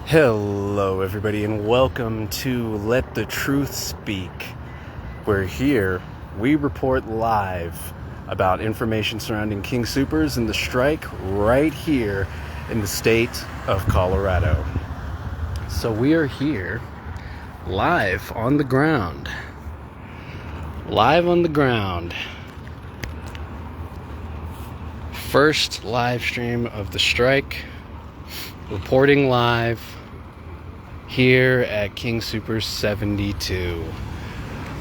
Hello everybody and welcome to Let the Truth Speak, where here we report live about information surrounding King Soopers and the strike right here in the state of Colorado. So we are here live on the ground. First live stream of the strike, reporting live here at King Soopers 72,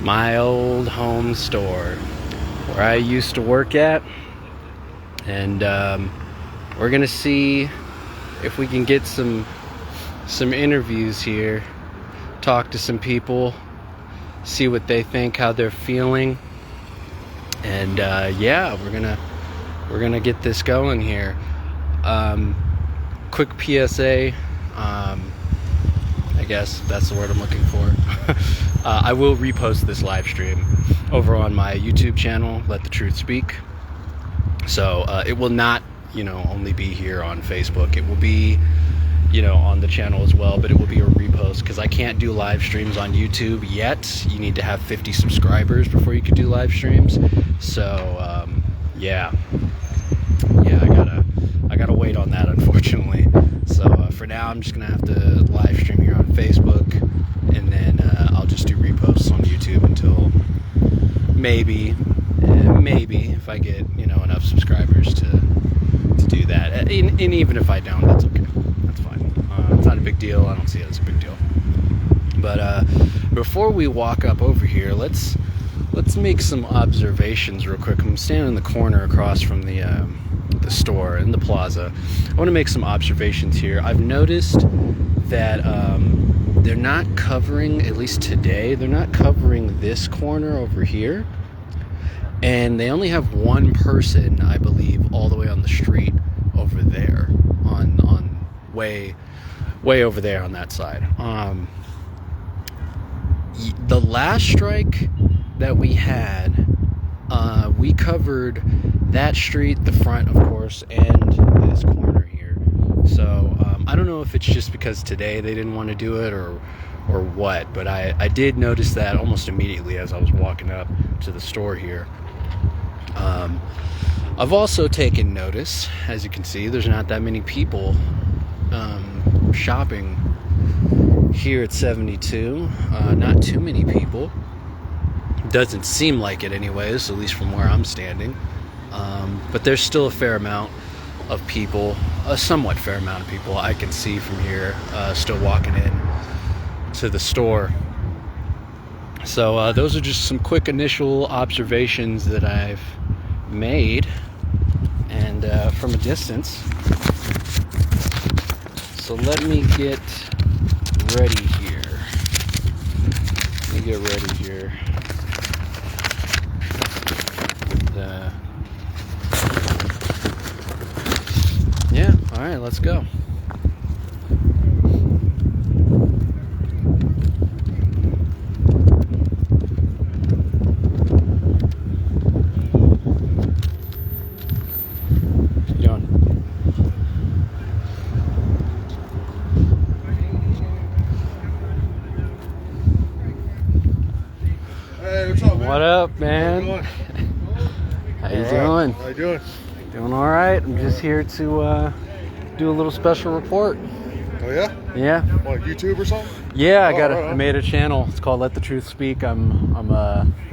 my old home store where I used to work at. And we're gonna see if we can get some interviews here, talk to some people, see what they think, how they're feeling, and we're gonna get this going here. Quick PSA, I guess that's the word I'm looking for. I will repost this live stream over on my YouTube channel, Let the Truth Speak. So it will not, only be here on Facebook. It will be, on the channel as well, but it will be a repost because I can't do live streams on YouTube yet. You need to have 50 subscribers before you can do live streams. So I gotta wait on that, unfortunately. So for now, I'm just gonna have to live stream here on Facebook, and then I'll just do reposts on YouTube until maybe if I get enough subscribers to do that. And even if I don't, that's okay. That's fine. It's not a big deal. I don't see it as a big deal. But before we walk up over here, let's make some observations real quick. I'm standing in the corner across from the store in the plaza. I want to make some observations here. I've noticed that they're not covering, at least today, they're not covering this corner over here, and they only have one person, I believe, all the way on the street over there, on way over there on that side. The last strike that we had, we covered that street, the front, of course, and this corner here. So I don't know if it's just because today they didn't want to do it or what, but I did notice that almost immediately as I was walking up to the store here. I've also taken notice, as you can see, there's not that many people shopping here at 72. Not too many people. Doesn't seem like it anyways, at least from where I'm standing. But there's still a fair amount of people, a somewhat fair amount of people I can see from here, still walking in to the store. So those are just some quick initial observations that I've made, and from a distance. So let me get ready here. All right, let's go. Hey, what's up, man? What up, man? How you doing? How you doing? Doing all right. I'm just here to do a little special report. Oh yeah? Yeah. What, YouTube or something? Yeah, I I made a channel. It's called Let the Truth Speak. I'm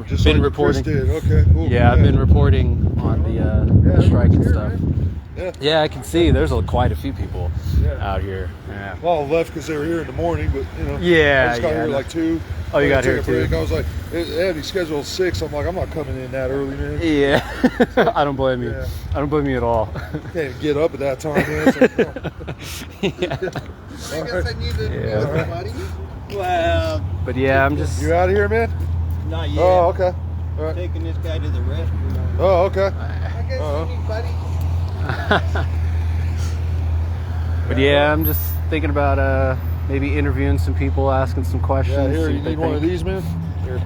Just been like reporting. Chris did. Okay, cool. Yeah, I've been reporting on the strike and here, stuff. man. Yeah, I can see there's quite a few people out here. Yeah. Well, I left because they were here in the morning, but Yeah, I just got here like 2. Oh, you got Took here a break. too? I was like, they had me scheduled at 6. I'm like, I'm not coming in that early, man. Yeah. I don't blame you. Yeah. I don't blame you at all. Can't get up at that time, man. It's like, Yeah. I guess I need to Yeah. everybody. Well, But yeah, I'm just. You out of here, man? not yet. Oh, okay. All right. Taking this guy to the restroom. Oh, okay. I guess anybody. But yeah, I'm just thinking about maybe interviewing some people, asking some questions. Yeah, here, see you what they need one of think. these, man? Here.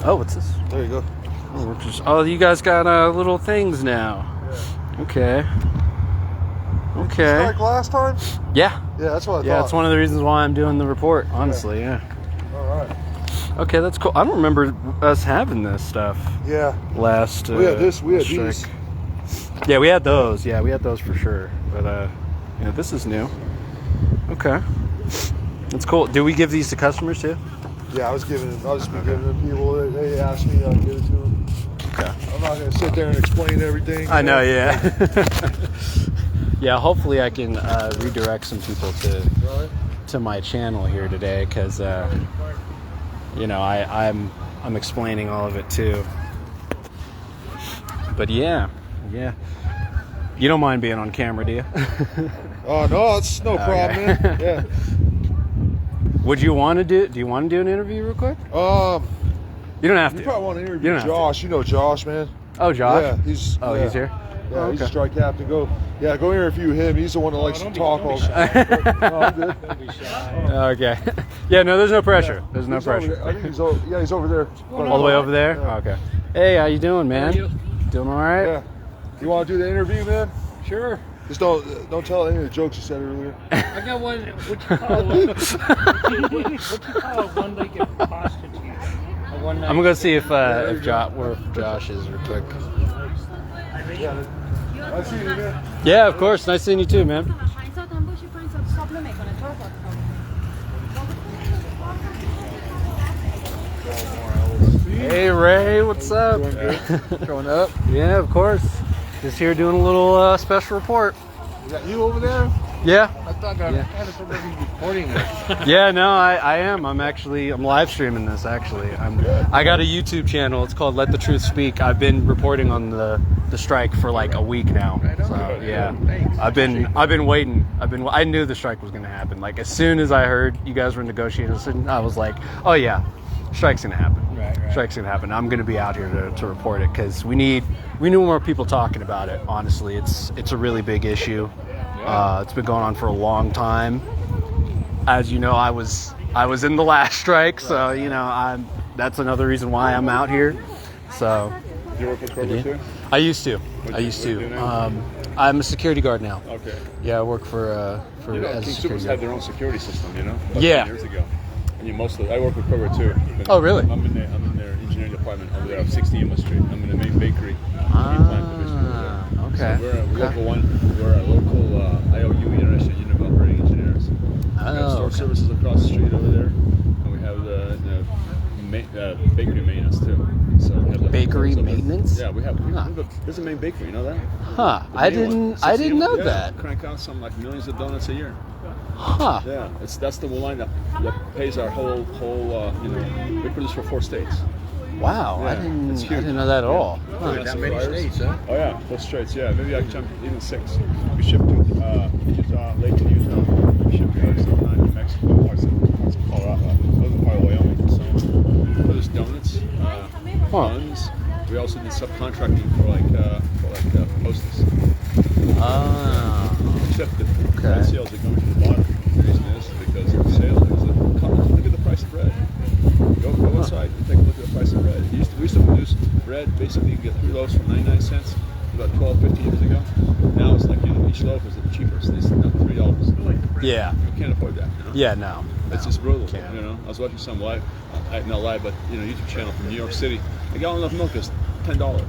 Oh, what's this? There you go. Oh, you guys got little things now. Yeah. Okay. Okay. Like last time? Yeah. Yeah, that's what I thought. Yeah, it's one of the reasons why I'm doing the report, honestly, yeah. All right. Okay, that's cool. I don't remember us having this stuff Yeah. last We had this. We had strike. these. Yeah, we had those. Yeah, we had those for sure. But, this is new. Okay. That's cool. Do we give these to customers, too? Yeah, I'll just be giving them people. They ask me, I'll give it to them. Okay. I'm not going to sit there and explain everything. I know, yeah. Yeah, hopefully I can redirect some people to my channel here today because, I'm explaining all of it too. But yeah. You don't mind being on camera, do you? Oh, no, it's no problem, man. Yeah. Would you want to do you want to do an interview real quick? You don't have to. You probably want to You interview don't have Josh. You know Josh, man. Oh, Josh? Yeah, he's here? Yeah, Oh, he's okay. a strike captain. Go interview him. He's the one that likes to talk all the time. No, I'm good. Okay. Yeah, no, there's no pressure. There's no He's over pressure. there. I think he's over there. All the way over there? Yeah. Okay. Hey, how you doing, man? Doing all right? Yeah. You want to do the interview, man? Sure. Just don't tell any of the jokes you said earlier. I got one. What you call a one-legged prostitute? I'm gonna go see if Josh is real quick. Yeah. I see you, man. Yeah, of course. Nice seeing you too, man. Hey Ray, what's up? Showing up. Yeah, of course. Just here doing a little special report. Is that you over there? Yeah. I thought I had somebody recording this. Yeah, no, I am. I'm live streaming this actually. I got a YouTube channel. It's called Let the Truth Speak. I've been reporting on the strike for like a week now. So yeah, I've been waiting. I knew the strike was gonna happen. Like as soon as I heard you guys were negotiating, I was like, oh yeah, strike's gonna happen. Right. Strike's gonna happen. I'm gonna be out here to report it because we need more people talking about it. Honestly, it's a really big issue. It's been going on for a long time. As you know, I was in the last strike, so that's another reason why I'm out here. So You work for Kroger too? I used to. What do you do now? I'm a security guard now. Okay. Yeah, I work for You know, as a King security Soopers guard. had their own security system, about Yeah. 10 years ago. And I work with Kroger too. But Oh, really? I'm in their engineering department over there off 60 Emma Street. I'm in the main bakery. Okay. So we're a local IOU, International Union of Operating Engineers. We have store services across the street over there, and we have the bakery maintenance too. So we have Bakery maintenance? Yeah, we have. There's a main bakery. You know that? Huh. I didn't know that. Crank out some like millions of donuts a year. Huh. Yeah, that's the line that pays our whole we produce for 4 states. Wow. Yeah, I didn't it's huge. know that at all. Huh. That many states, huh? Oh yeah, 4 states. Yeah, maybe I jumped even 6. We ship to Utah, Lake Utah. We ship to Arizona, New Mexico, parts of Colorado, other part of Wyoming. So produce donuts, buns. We also did subcontracting for like Hostess. Except the bread sales are going to the bottom. The reason is because the sales. Look at the price of bread. Go inside and take a look at the price of bread. We used to produce bread. Basically, you get 3 loaves for 99 cents about 12, 15 years ago. Now it's like each loaf is the cheapest. It's now $3. Yeah. You can't afford that. Yeah. No. It's just brutal. I was watching some live, not live, but YouTube channel from New York City. A gallon of milk is $10.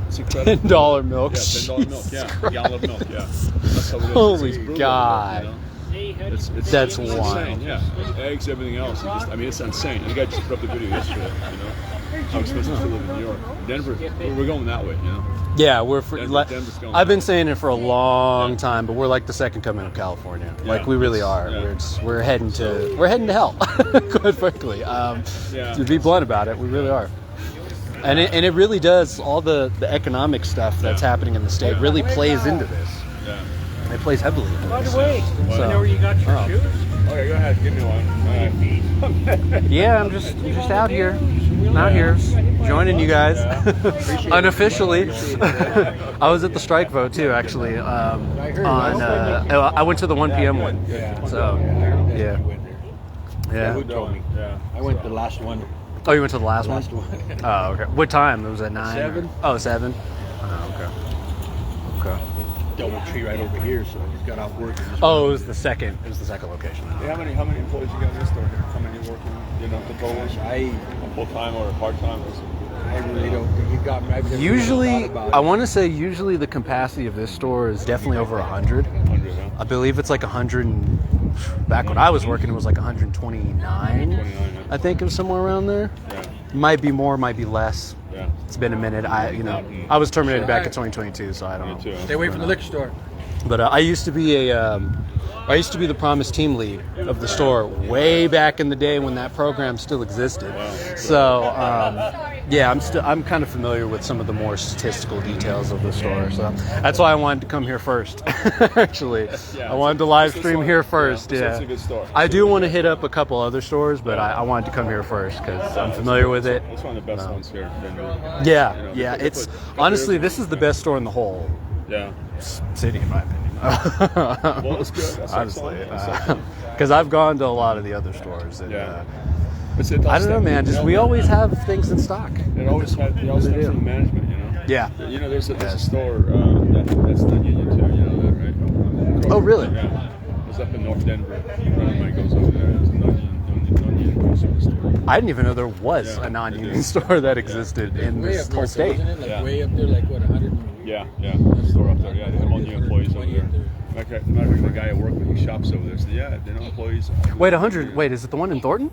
It's incredible. $10 milk. Yeah, $10 milk. Yeah, a gallon of milk. Yeah, that's how it is. Holy it's brutal, God. It's That's it's wild. insane. Yeah, eggs, everything else. It's insane. The guy just put up the video yesterday. How expensive to live in New York. Denver, we're going that way. Yeah, Denver's going I've been that saying it for a long time, but we're like the second coming of California. Like we really are. Yeah. We're heading to hell, quite frankly. To be blunt about it, we really are. And it really does. All the economic stuff that's happening in the state really plays into this. Yeah. It plays heavily into By this. the way, So- you know where you got your shoes? Okay, go ahead. Give me one. Yeah, I'm just out here. I'm out here joining you guys unofficially. I was at the strike vote too, actually. I went to the 1 p.m. one. So yeah. Who told me? Yeah. I went to the last one. Oh, you went to the last one? Last one. Oh, okay. What time? It was at 9? 7. Oh, 7. Oh, okay. double tree right over here, so he's got off work. And just Oh, it was the second location. Hey, how many employees you got in this store here? How many working? You know, the total? Full time or part time? I really don't think you got me. I've never Usually, really thought about I it. want to say usually the capacity of this store is definitely over 100. 100, huh? I believe it's like 100. Back when I was working, it was like 129. 29, I think it was somewhere around there. Yeah. Might be more, might be less. Yeah. It's been a minute. I was terminated back in 2022, so I don't know. Me too. Stay away from the liquor store. But I used to be the Promise team lead of the store way back in the day when that program still existed. So yeah, I'm kind of familiar with some of the more statistical details of the store. So that's why I wanted to come here first. Actually, I wanted to live stream here first. It's a good store. I do want to hit up a couple other stores, but I wanted to come here first because I'm familiar with it. It's one of the best ones here. Yeah. It's honestly, this is the best store in the whole city, in my opinion. Well, that's good. That's honestly, excellent. because I've gone to a lot of the other stores, and I don't know, man. Just we always have things in stock. It always has some management, you know. Yeah. You know, there's a store that's non-union too. You know that, right? Oh, really? Yeah. It's up in North Denver. A friend of mine goes over there. It's a non-union grocery store. I didn't even know there was a non-union store that existed in Way this up whole north, state. wasn't it? Like way up there, like what, 100? Yeah. Store up there. Yeah, they have all new employees over there. Matter of fact, the guy I work with, he shops over there. So yeah, they're not employees. Wait, 100. Wait, is it the one in Thornton?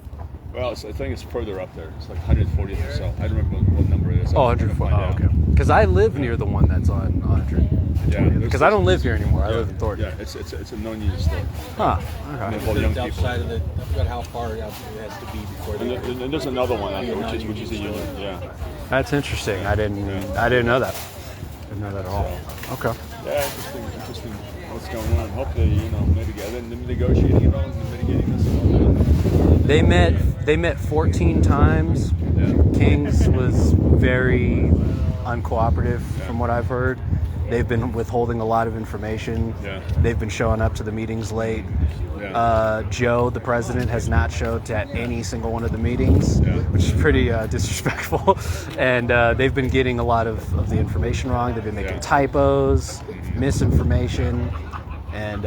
Well, I think it's further up there. It's like 140 or so. I don't remember what number it is. Oh, 140. Oh, okay. Because I live near the one that's on 100. Yeah. Because I don't live here anymore. I live in Thornton. Yeah, it's a non-union store. Huh. And Okay. they hold young It's people. outside of the. I forgot how far out it has to be before they. And there's another one out there, which is a union. Yeah. That's interesting. I didn't know that. Didn't know that at all. Okay. Yeah, interesting. What's going on? Hopefully, negotiating it all, mitigating this. They met 14 times. Yeah. Kings was very uncooperative from what I've heard. They've been withholding a lot of information. Yeah. They've been showing up to the meetings late. Yeah. Joe, the president, has not showed to any single one of the meetings, which is pretty disrespectful. And they've been getting a lot of the information wrong. They've been making typos, misinformation, and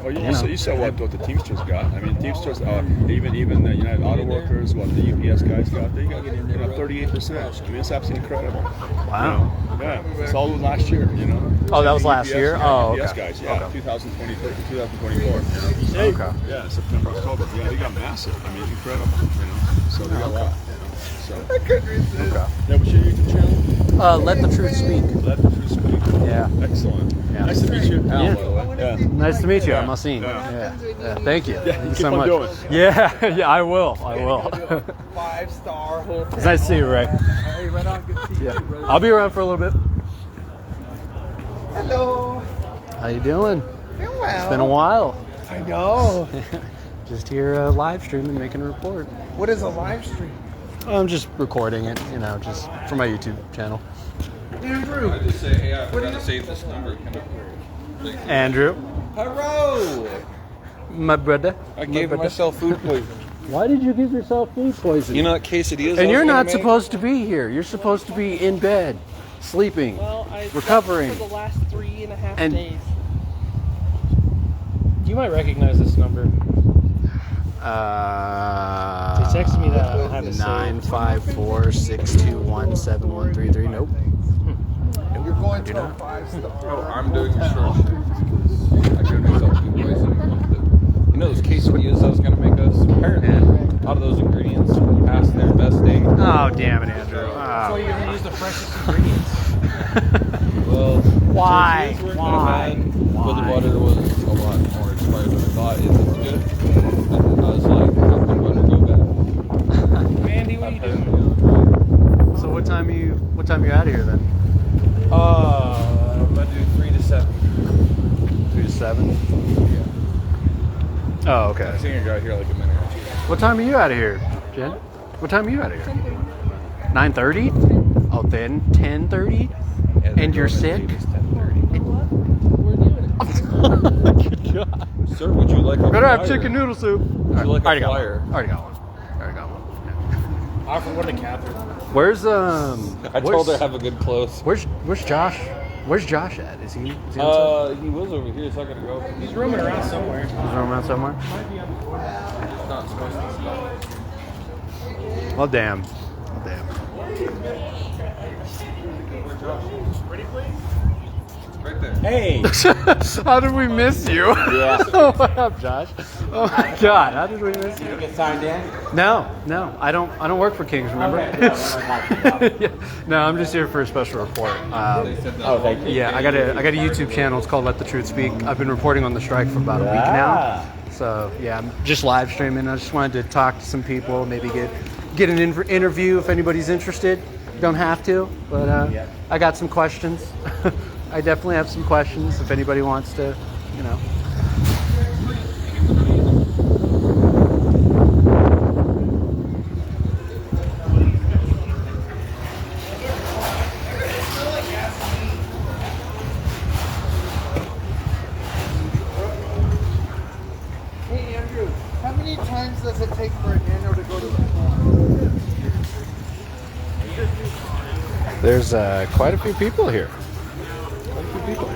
You saw what the Teamsters got. I mean, Teamsters, even the United Auto Workers, what the UPS guys got, they got 38%. I mean, it's absolutely incredible. Wow. Yeah, it's all last year, you know. Oh, that was last year? Oh, UPS okay. guys, 2023, 2024. You know? Okay. Yeah, September, October. Yeah, they got massive. I mean, incredible. You know, so they got a lot. You know, so. Okay. Yeah, what's your YouTube channel? Let the truth speak. Let the truth speak. Yeah. Excellent. Yeah. Nice to meet you, Al, Yeah. by the way. Yeah. Nice to meet you. Yeah. I'm Asim. Yeah. Yeah. Thank you. Thank you keep so on much. doing. Yeah, I will. 5-star hotel. It's nice to see you, Ray. Hey, right on. Good to see Yeah. you, brother. I'll be around for a little bit. Hello. How you doing? Doing well. It's been a while. I know. Just here live streaming, making a report. What is a live stream? I'm just recording it, just for my YouTube channel. Andrew. I just say, hey, I forgot to save this number. Andrew, Hello! my brother. I gave myself food poisoning. Why did you give yourself food poisoning? You know what quesadillas I And was you're gonna not make? supposed to be here. You're supposed to be in bed, sleeping, Well, I recovering. for the last 3.5 And- days. You might recognize this number. They texted me that. I don't have it saved. 954-621-7133. Nope. You're going do to a not. 5-star. Oh, I'm doing a short shirt because I gave myself food poisoning. You know those quesadillas I was going to make us? Apparently, a lot of those ingredients were past their best date. Oh, damn it, Andrew. So you're gonna use the freshest ingredients. Well, Why? tortillas weren't Why? that bad, but the Why? butter was a lot more expired than I thought. It's good. And I was like, how can butter go bad? Mandy, what are you doing? So what time you out of here then? I'm going to do 3 to 7. 3 to 7? Oh, okay. I think I got here like a minute or two. What time are you out of here, Jen? What time are you out of here? 9:30? Oh, then 10:30? And you're sick? It's 10:30. We're doing it. Good God. Sir, would you like a Better have flyer? chicken noodle soup. Would you like a Already got flyer? one. Already got one. Offer one to Catherine. Where's I told her have a good close. Where's Josh? Where's Josh at? Is he outside? He was over here, so I gotta go. He's roaming around somewhere. He's roaming around somewhere? It's not supposed to stop. Well, damn. Well, damn. Right there. Hey. How did we miss you? Yeah. What up, Josh? Oh my God, how did we miss you? Get signed in? No, I don't work for Kings, remember? Okay. Yeah. No, I'm just here for a special report. Oh, thank you. Yeah, I got a YouTube channel. It's called Let the Truth Speak. I've been reporting on the strike for about a week now. So yeah, I'm just live streaming. I just wanted to talk to some people, maybe get an interview if anybody's interested. Don't have to, but I got some questions. I definitely have some questions if anybody wants to, you know. Hey, Andrew, how many times does it take for a nano to go to the There's quite a few people here. Quite a few people.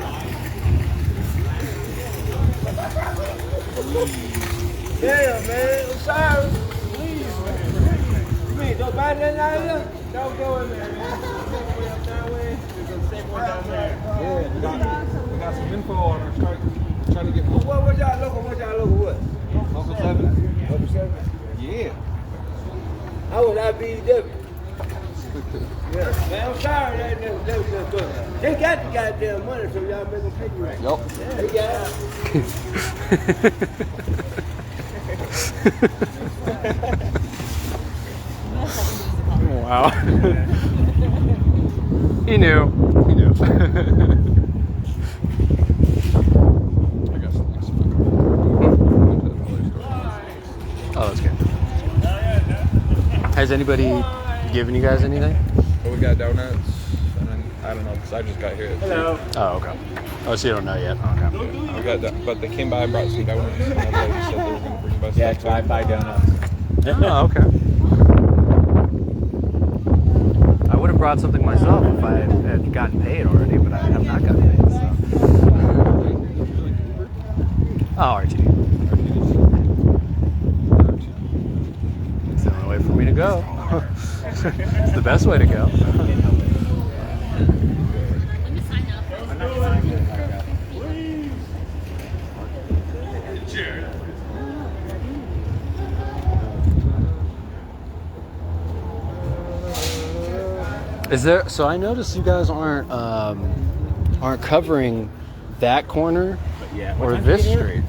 Damn, man. I'm sorry. Please, man. You mean, don't buy that out here? Don't go in there, man. Yeah, we got some info on our strike. Trying to get What y'all looking? What? Local 7. Level 7? Yeah. How would I be different? Yeah. Man, I'm sorry that was good. They got the goddamn money, so y'all make them pay you right. Yup. They got Wow. He knew. I got some next Oh, that's good. Has anybody given you guys anything? But we got donuts, and then, I don't know, because I just got here. Hello. Oh, okay. Oh, so you don't know yet. Okay. We got that, but they came by and brought some donuts, and then they said they were going to bring by Yeah, stuff. drive-by donuts. Oh, okay. I would have brought something myself if I had gotten paid already, but I have not gotten paid. So. Oh, RTD. It's the only way for me to go. It's the best way to go. Is there? So I noticed you guys aren't covering that corner or this street.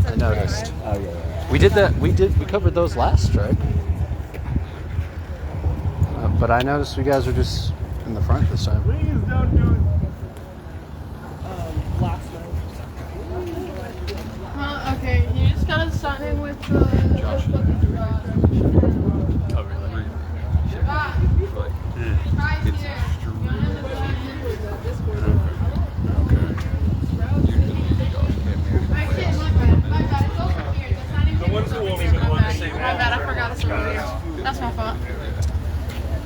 I noticed. Oh, yeah. We did that. We covered those last strike. But I noticed you guys are just in the front this time. Please don't do it. Last night. Okay, you just gotta sign in with the. Oh, really? The ones who won't even want to say that. My bad, I forgot it's over here. That's my fault.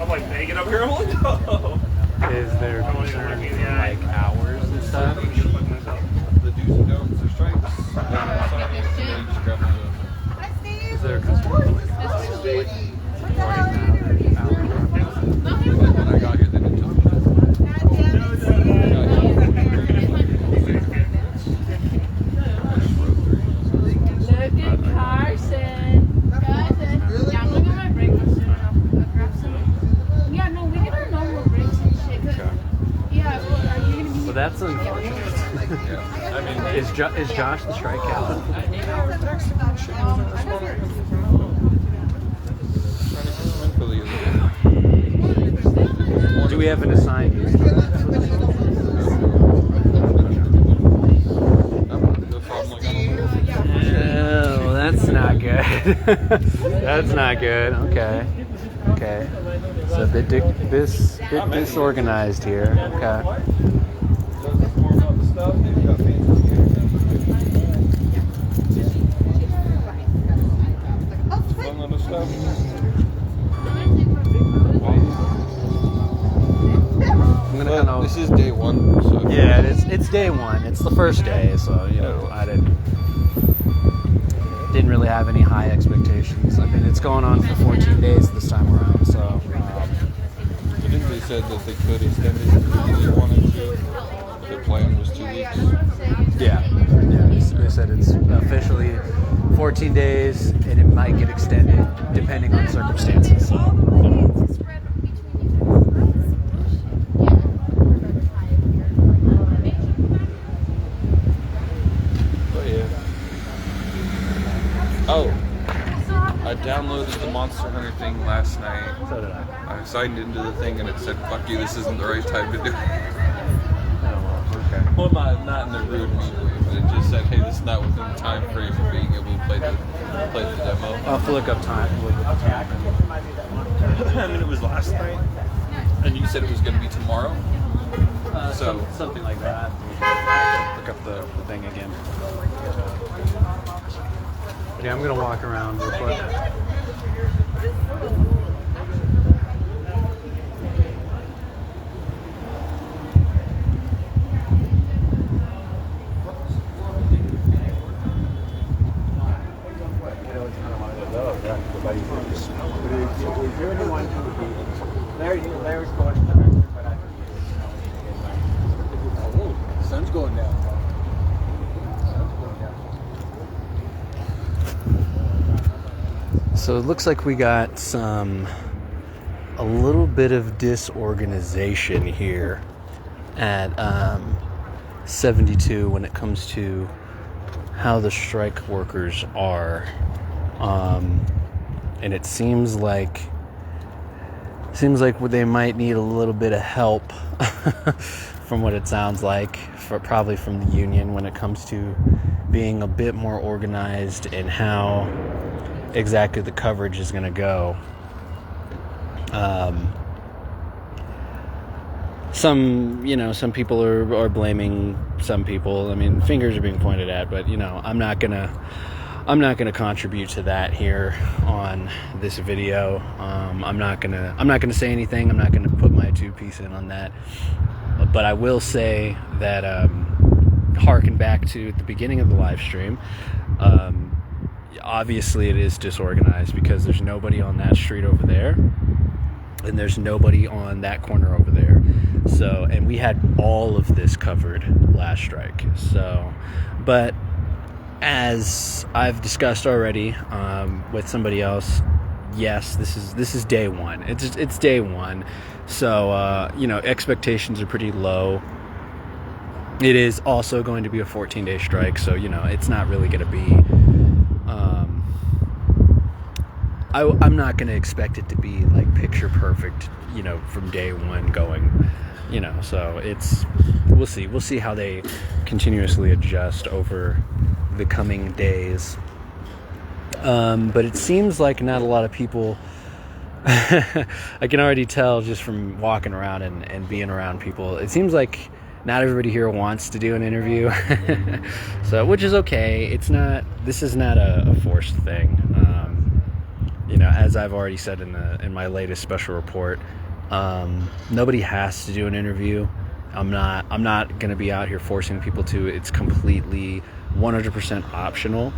I'm like begging up here. I'm like, no. Is there concern for like hours and stuff? The do's and don'ts of strikes. Is there concern for like I got here, they didn't tell me. Look at Carson. Yeah, I'm gonna get my break soon. I'll grab some. Yeah, no, we get our normal breaks and shit. Yeah, well, are you gonna be? Well, that's unfortunate. I mean, Is Josh the strike captain? Do we have an assigned user? Oh, that's not good. That's not good. Okay. It's a bit disorganized here. Okay. I'm gonna kind of This is day one. So Yeah, it's day one. It's the first day, so you know I didn't really have any high expectations. I mean, it's going on for 14 days this time around, so. I think they said that they could extend it if they wanted to. The plan was 2 weeks. Yeah. They said it's officially 14 days, and it might get extended depending on circumstances. So. Oh, I downloaded the Monster Hunter thing last night. So did I. I signed into the thing and it said, "Fuck you, this isn't the right time to do it." Okay. Well, not in a rude, mean way, but it just said, "Hey, this is not within the time frame of being able to play the demo." I'll have to look up time. I mean, it was last night, and you said it was going to be tomorrow. So Something like that. Look up the thing again. Yeah, I'm gonna walk around real quick. Sun's going down. So it looks like we got a little bit of disorganization here at 72 when it comes to how the strike workers are, and it seems like they might need a little bit of help from what it sounds like, probably from the union when it comes to being a bit more organized and how exactly the coverage is going to go. Some people are blaming some people. I mean, fingers are being pointed at, but I'm not gonna contribute to that here on this video. I'm not gonna say anything. I'm not gonna put my 2 piece in on that. But I will say that harken back to the beginning of the live stream. Obviously it is disorganized because there's nobody on that street over there and there's nobody on that corner over there. So, and we had all of this covered last strike. So, but as I've discussed already with somebody else, yes, this is day one. It's day one. So, expectations are pretty low. It is also going to be a 14-day strike, so it's not really going to be I'm not going to expect it to be like picture perfect, from day one going, so we'll see how they continuously adjust over the coming days. But it seems like not a lot of people, I can already tell just from walking around and being around people, it seems like not everybody here wants to do an interview. So, which is okay. This is not a forced thing. As I've already said in my latest special report, nobody has to do an interview. I'm not going to be out here forcing people to. It's completely 100% optional.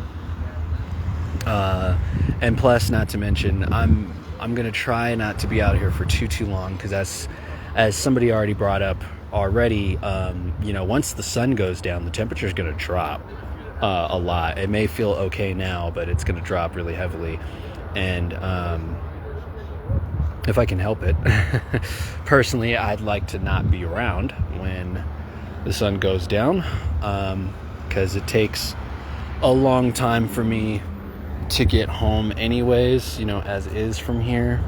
And plus, not to mention, I'm going to try not to be out here for too long, because as somebody already brought up already, once the sun goes down, the temperature is going to drop a lot. It may feel okay now, but it's going to drop really heavily. And if I can help it, personally, I'd like to not be around when the sun goes down, because it takes a long time for me to get home anyways, as is from here.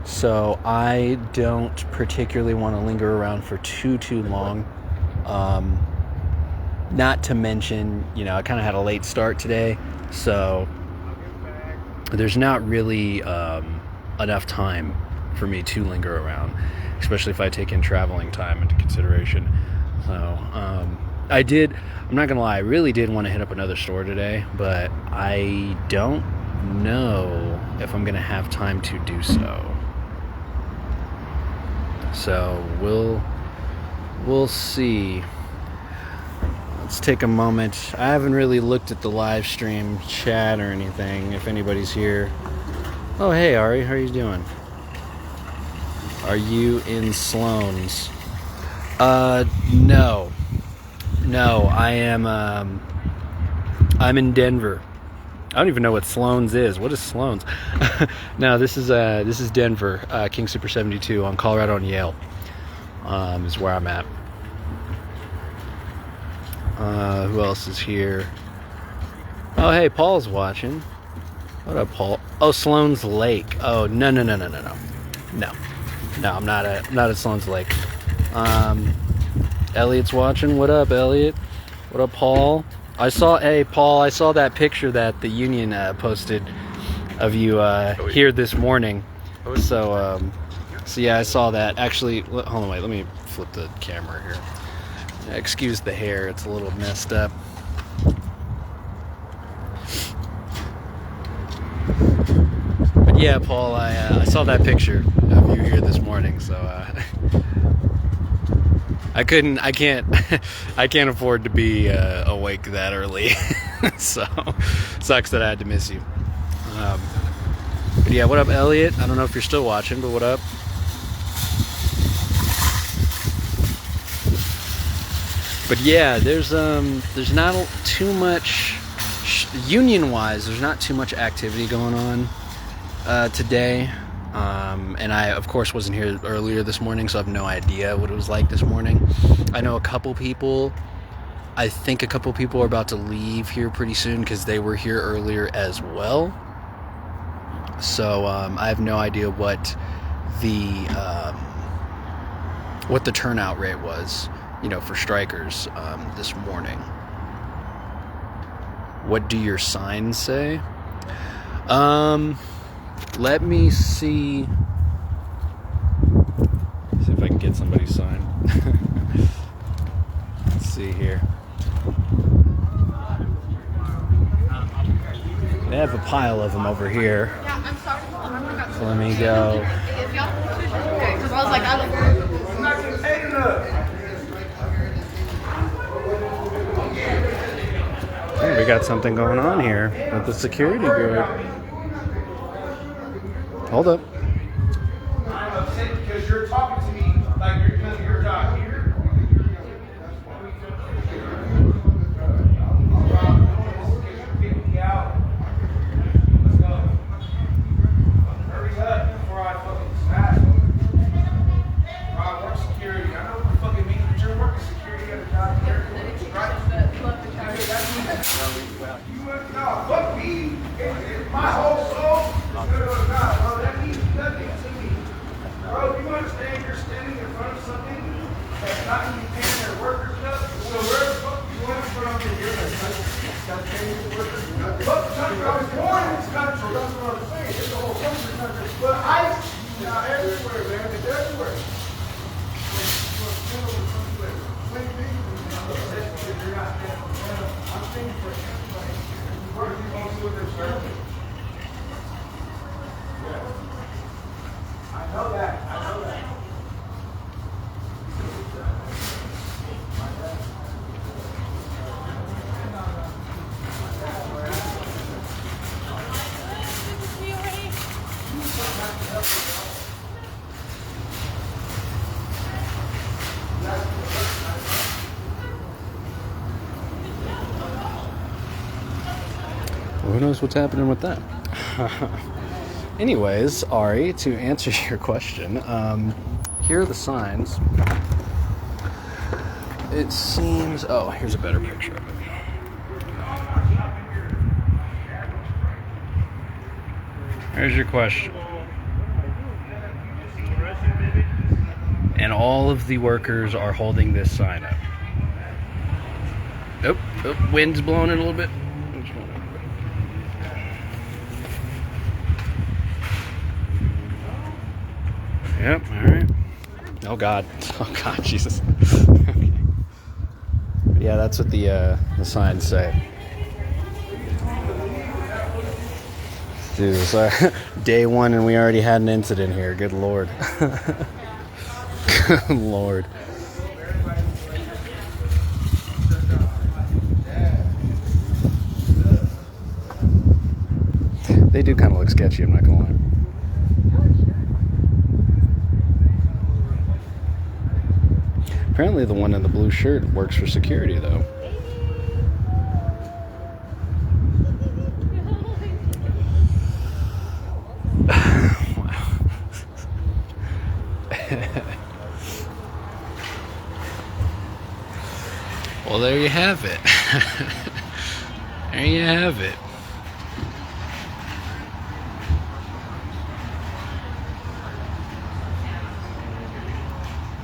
So I don't particularly want to linger around for too long. Not to mention, I kind of had a late start today, so there's not really enough time for me to linger around, especially if I take in traveling time into consideration. So I'm not gonna lie, I really did want to hit up another store today, but I don't know if I'm gonna have time to do so. So we'll we'll see. Let's take a moment. I haven't really looked at the live stream chat or anything, if anybody's here. Oh, hey, Ari, how are you doing? Are you in Sloan's? No. No, I am, I'm in Denver. I don't even know what Sloan's is. What is Sloan's? No, this is Denver, King Super 72 on Colorado and Yale, is where I'm at. Who else is here? Oh, hey, Paul's watching. What up, Paul? Oh, Sloan's Lake. Oh, no. No, I'm not at Sloan's Lake. Elliot's watching. What up, Elliot? What up, Paul? Hey, Paul, I saw that picture that the Union posted of you here this morning. So yeah, I saw that. Actually, hold on, wait, let me flip the camera here. Excuse the hair, it's a little messed up. But yeah, Paul, I saw that picture of you here this morning, so I can't afford to be awake that early. So sucks that I had to miss you. But yeah, what up, Elliot? I don't know if you're still watching, but what up? But yeah, there's not too much union-wise. There's not too much activity going on today, and I of course wasn't here earlier this morning, so I have no idea what it was like this morning. I know I think a couple people are about to leave here pretty soon because they were here earlier as well. So I have no idea what the turnout rate was, for strikers this morning. What do your signs say? Let me see if I can get somebody's sign. Let's see here. They have a pile of them over here. Yeah, I'm sorry. So let me go. If y'all okay, because I was like, I'm not getting paid enough. Hey, we got something going on here with the security guard. Hold up. I'm upset because you're talking to me like you're doing your job here. Let's go. Hurry up before I fucking smash. I work security. I know what fucking means, but you're working security at a job here. Right? No, fuck me. It's my whole soul. Bro, that means nothing to me. Bro, you understand you're standing in front of something that's not even paying their workers enough? So where the fuck you want to put on the year that's paying the workers? Look, I was born in this country. That's what I'm saying. It's the whole country. But everywhere, man. It's everywhere. I'm saying for everybody. Working on with their service. I know that. Well, who knows what's happening with that? Anyways, Ari, to answer your question, here are the signs. It seems... Oh, here's a better picture of it. Here's your question. And all of the workers are holding this sign up. Oh, wind's blowing it a little bit. Yep, alright. Oh god, Jesus. Okay. But yeah, that's what the signs say. Jesus, day one and we already had an incident here. Good lord. Good lord. They do kind of look sketchy, I'm not gonna lie. Apparently the one in the blue shirt works for security, though. Well, there you have it. There you have it.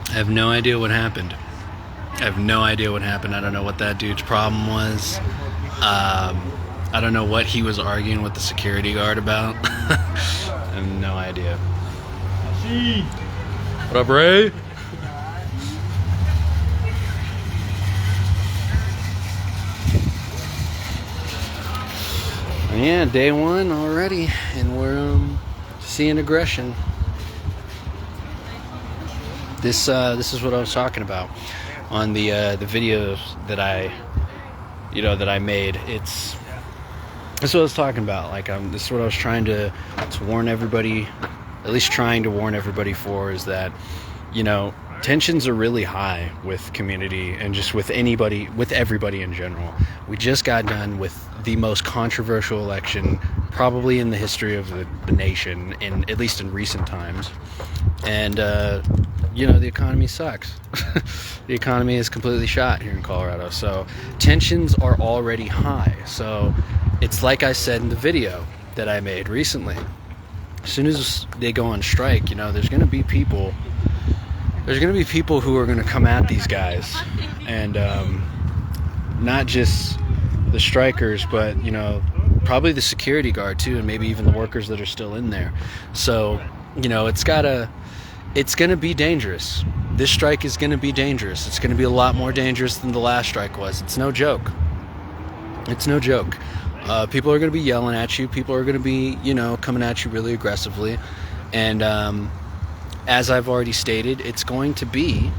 I have no idea what happened. I have no idea what happened. I don't know what that dude's problem was. I don't know what he was arguing with the security guard about. I have no idea. What up, Ray? Yeah, day one already, and we're seeing aggression. This is what I was talking about on the videos that I made. That's what I was talking about. Like, this is what I was trying to warn everybody, at least trying to warn everybody for, is that, tensions are really high with community and just with everybody in general. We just got done with the most controversial election probably in the history of the nation, at least in recent times. And, the economy sucks. The economy is completely shot here in Colorado. So tensions are already high. So it's like I said in the video that I made recently. As soon as they go on strike, there's going to be people. There's going to be people who are going to come at these guys, and not just the strikers, but probably the security guard too, and maybe even the workers that are still in there. So it's going to be dangerous. This strike is going to be dangerous. It's going to be a lot more dangerous than the last strike was. It's no joke. It's no joke. People are going to be yelling at you. People are going to be, coming at you really aggressively, and as I've already stated, it's going to be,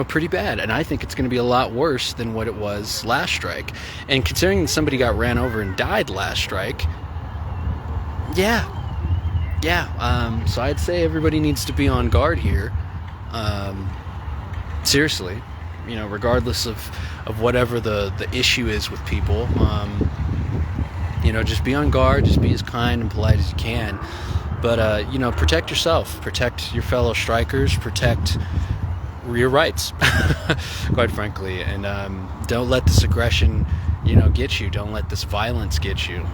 pretty bad. And I think it's going to be a lot worse than what it was last strike. And considering somebody got ran over and died last strike, yeah. So I'd say everybody needs to be on guard here. Seriously, regardless of whatever the issue is with people, just be on guard. Just be as kind and polite as you can. But, protect yourself, protect your fellow strikers, protect your rights, quite frankly. And don't let this aggression, get you. Don't let this violence get you.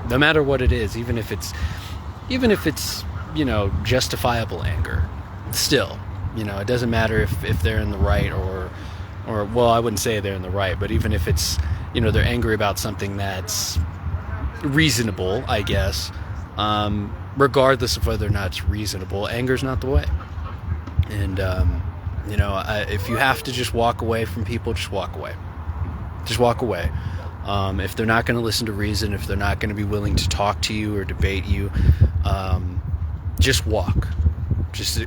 No matter what it is, even if it's, justifiable anger, still, it doesn't matter if they're in the right or well, I wouldn't say they're in the right, but even if it's, they're angry about something that's reasonable, I guess, regardless of whether or not it's reasonable, anger's not the way. And, if you have to just walk away from people, just walk away. Just walk away. If they're not going to listen to reason, if they're not going to be willing to talk to you or debate you, just walk. Just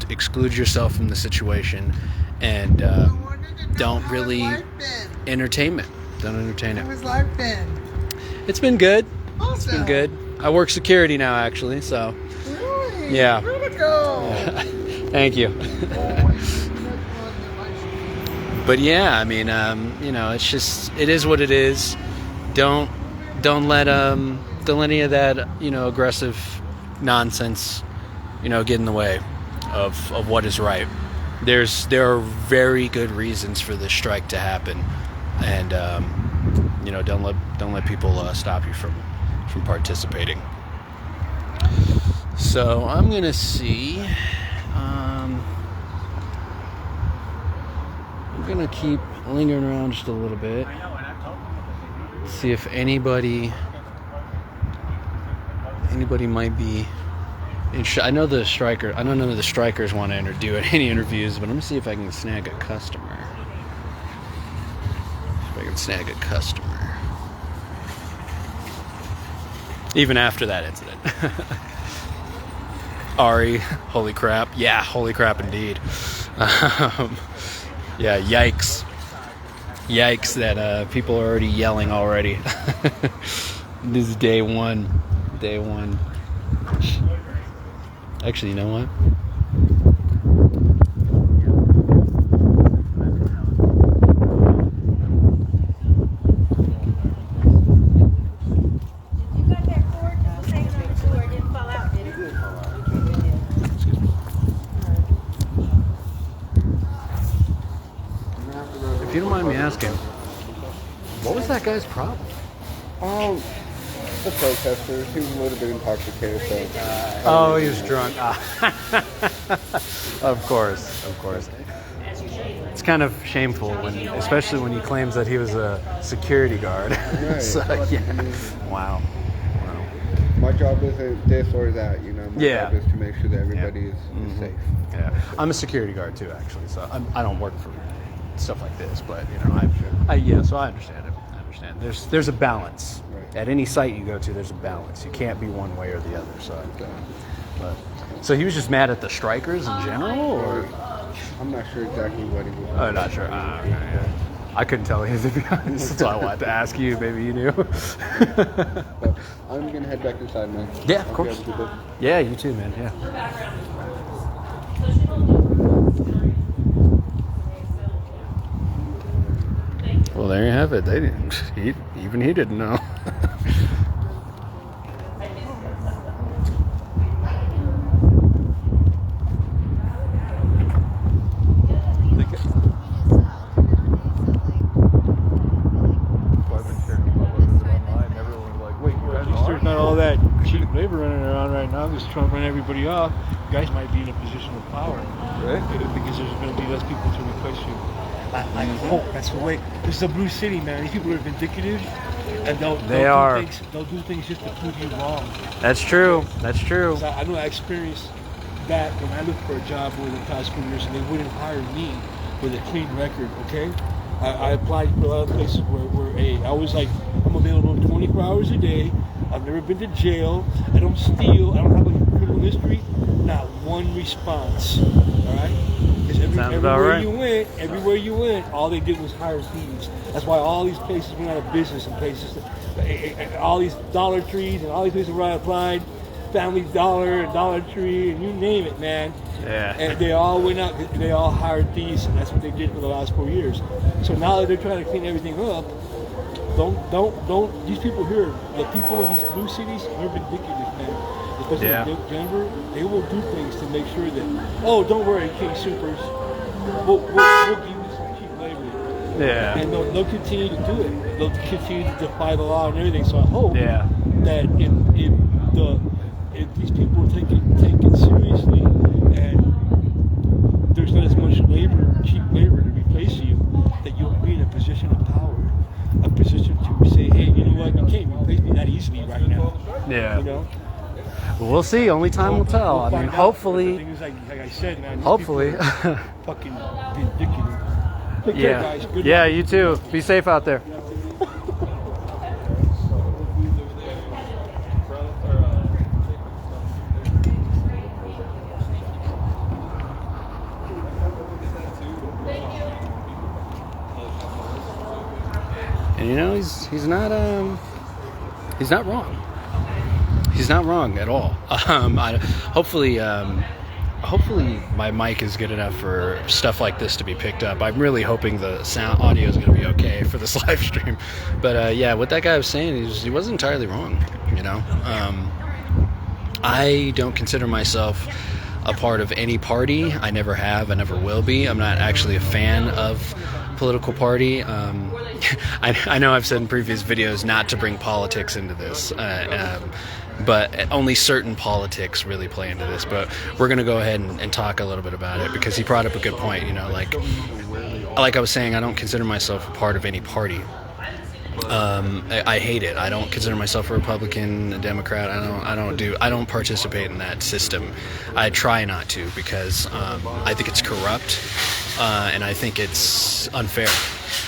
exclude yourself from the situation, and don't really entertain it. Don't entertain it. How has life been? It's been good. Awesome. It's been good. I work security now, actually, so. Really? Yeah. Way to go. Thank you. But yeah, I mean, it's just, it is what it is. Don't let any of that, aggressive nonsense, get in the way of what is right. There are very good reasons for this strike to happen, and don't let people stop you from participating. So I'm gonna see. I'm gonna keep lingering around just a little bit. See if anybody might be interested. I know the striker. I don't know if the strikers want to do any interviews, but I'm gonna see if I can snag a customer. If I can snag a customer. Even after that incident. Ari, holy crap. Yeah, holy crap indeed. Yeah, yikes. Yikes! That people are already yelling already. This is day one. Day one. Actually, you know what? You got that cord that was hanging on the floor. It didn't fall out, did it? If you don't mind me asking, what was that guy's problem? The protesters. He was a little bit intoxicated, so. Oh, he was drunk. Of course, of course. It's kind of shameful when, especially when he claims that he was a security guard. Right. So, yeah. Wow. Wow. My job isn't this or that, you know. My Yeah. job is to make sure that everybody is safe. Yeah, I'm a security guard too, actually. So I don't work for stuff like this, but you know, so I understand it. I understand. There's a balance. Right. At any site you go to, there's a balance. You can't be one way or the other. So he was just mad at the strikers in general, or I'm not sure exactly what he was. oh, not sure. Okay, yeah. I couldn't tell you, to be honest. That's why I wanted to ask you. Maybe you knew. But I'm gonna head back inside, man. Yeah, of Hope you course. have a good day. Yeah, you too, man. Yeah. Well, there you have it. They didn't. Even he didn't know. There's not all that cheap labor running around right now because Trump ran everybody off. You guys might be in a position of power, right? Because there's going to be less people to replace you. I hope that's the way. This is a blue city, man. These people are vindictive, and they'll do things just to prove you wrong. That's true. That's true. So I know I experienced that when I looked for a job over the past few years, and they wouldn't hire me with a clean record. Okay, I applied for a lot of places where I was like, I'm available 24 hours a day. I've never been to jail. I don't steal. I don't have a criminal history. Not one response. All right? Because everywhere you went, all they did was hire thieves. That's why all these places went out of business and places, all these Dollar Trees and all these places where I applied, Family Dollar and Dollar Tree and you name it, man. Yeah. And they all went out. They all hired thieves, and that's what they did for the last 4 years. So now that they're trying to clean everything up, don't. These people here, the people in these blue cities, they're vindictive, man. Especially in Denver, they will do things to make sure that, oh, don't worry, King Soopers, we'll give you some cheap labor. Yeah. And they'll continue to do it. They'll continue to defy the law and everything. So I hope that if these people take it seriously and there's not as much cheap labor to replace you, that you'll be in a position of power. A position to say, hey, you know what, you can't replace me that easily right now. Yeah. You know? Well, we'll see. Only time will tell. I mean, hopefully. Things like I said, man. Hopefully. Fucking ridiculous. Take care, guys. Good yeah, luck. you too. Be safe out there. And you know, he's not wrong. He's not wrong at all. Hopefully my mic is good enough for stuff like this to be picked up. I'm really hoping the audio is going to be okay for this live stream. But yeah, what that guy was saying, he wasn't entirely wrong. You know, I don't consider myself a part of any party. I never have. I never will be. I'm not actually a fan of political party. I know I've said in previous videos not to bring politics into this, but only certain politics really play into this. But we're going to go ahead and talk a little bit about it because he brought up a good point. You know, like I was saying, I don't consider myself a part of any party. I hate it. I don't consider myself a Republican, a Democrat. I don't participate in that system. I try not to because I think it's corrupt and I think it's unfair.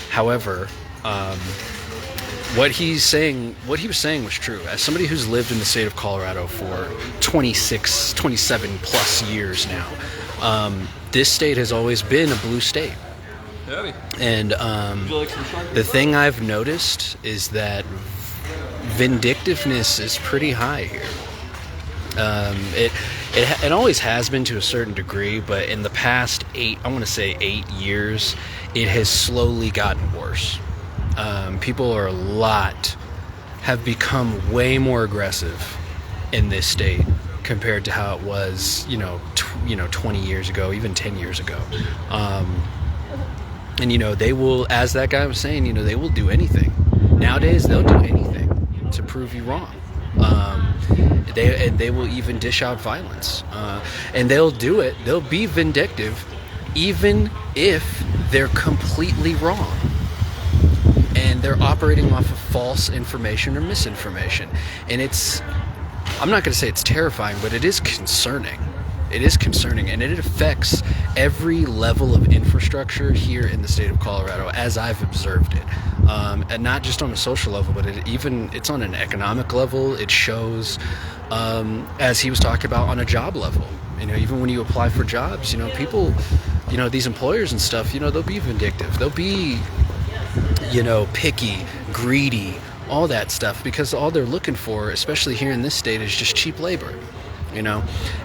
However, what he was saying was true. As somebody who's lived in the state of Colorado for 27 plus years now, this state has always been a blue state. Howdy. And Would you like some shark the thing I've noticed is that vindictiveness is pretty high here. It always has been to a certain degree, but in the past 8 years, it has slowly gotten worse. People have become way more aggressive in this state compared to how it was, 20 years ago, even 10 years ago. And they will, as that guy was saying, they will do anything. Nowadays, they'll do anything to prove you wrong. They will even dish out violence, and they'll do it. They'll be vindictive, even if they're completely wrong, and they're operating off of false information or misinformation. And I'm not going to say it's terrifying, but it is concerning. It is concerning, and it affects every level of infrastructure here in the state of Colorado, as I've observed it. And not just on a social level, but it's on an economic level. It shows, as he was talking about, on a job level. Even when you apply for jobs, people, these employers and stuff, they'll be vindictive. They'll be, picky, greedy, all that stuff, because all they're looking for, especially here in this state, is just cheap labor.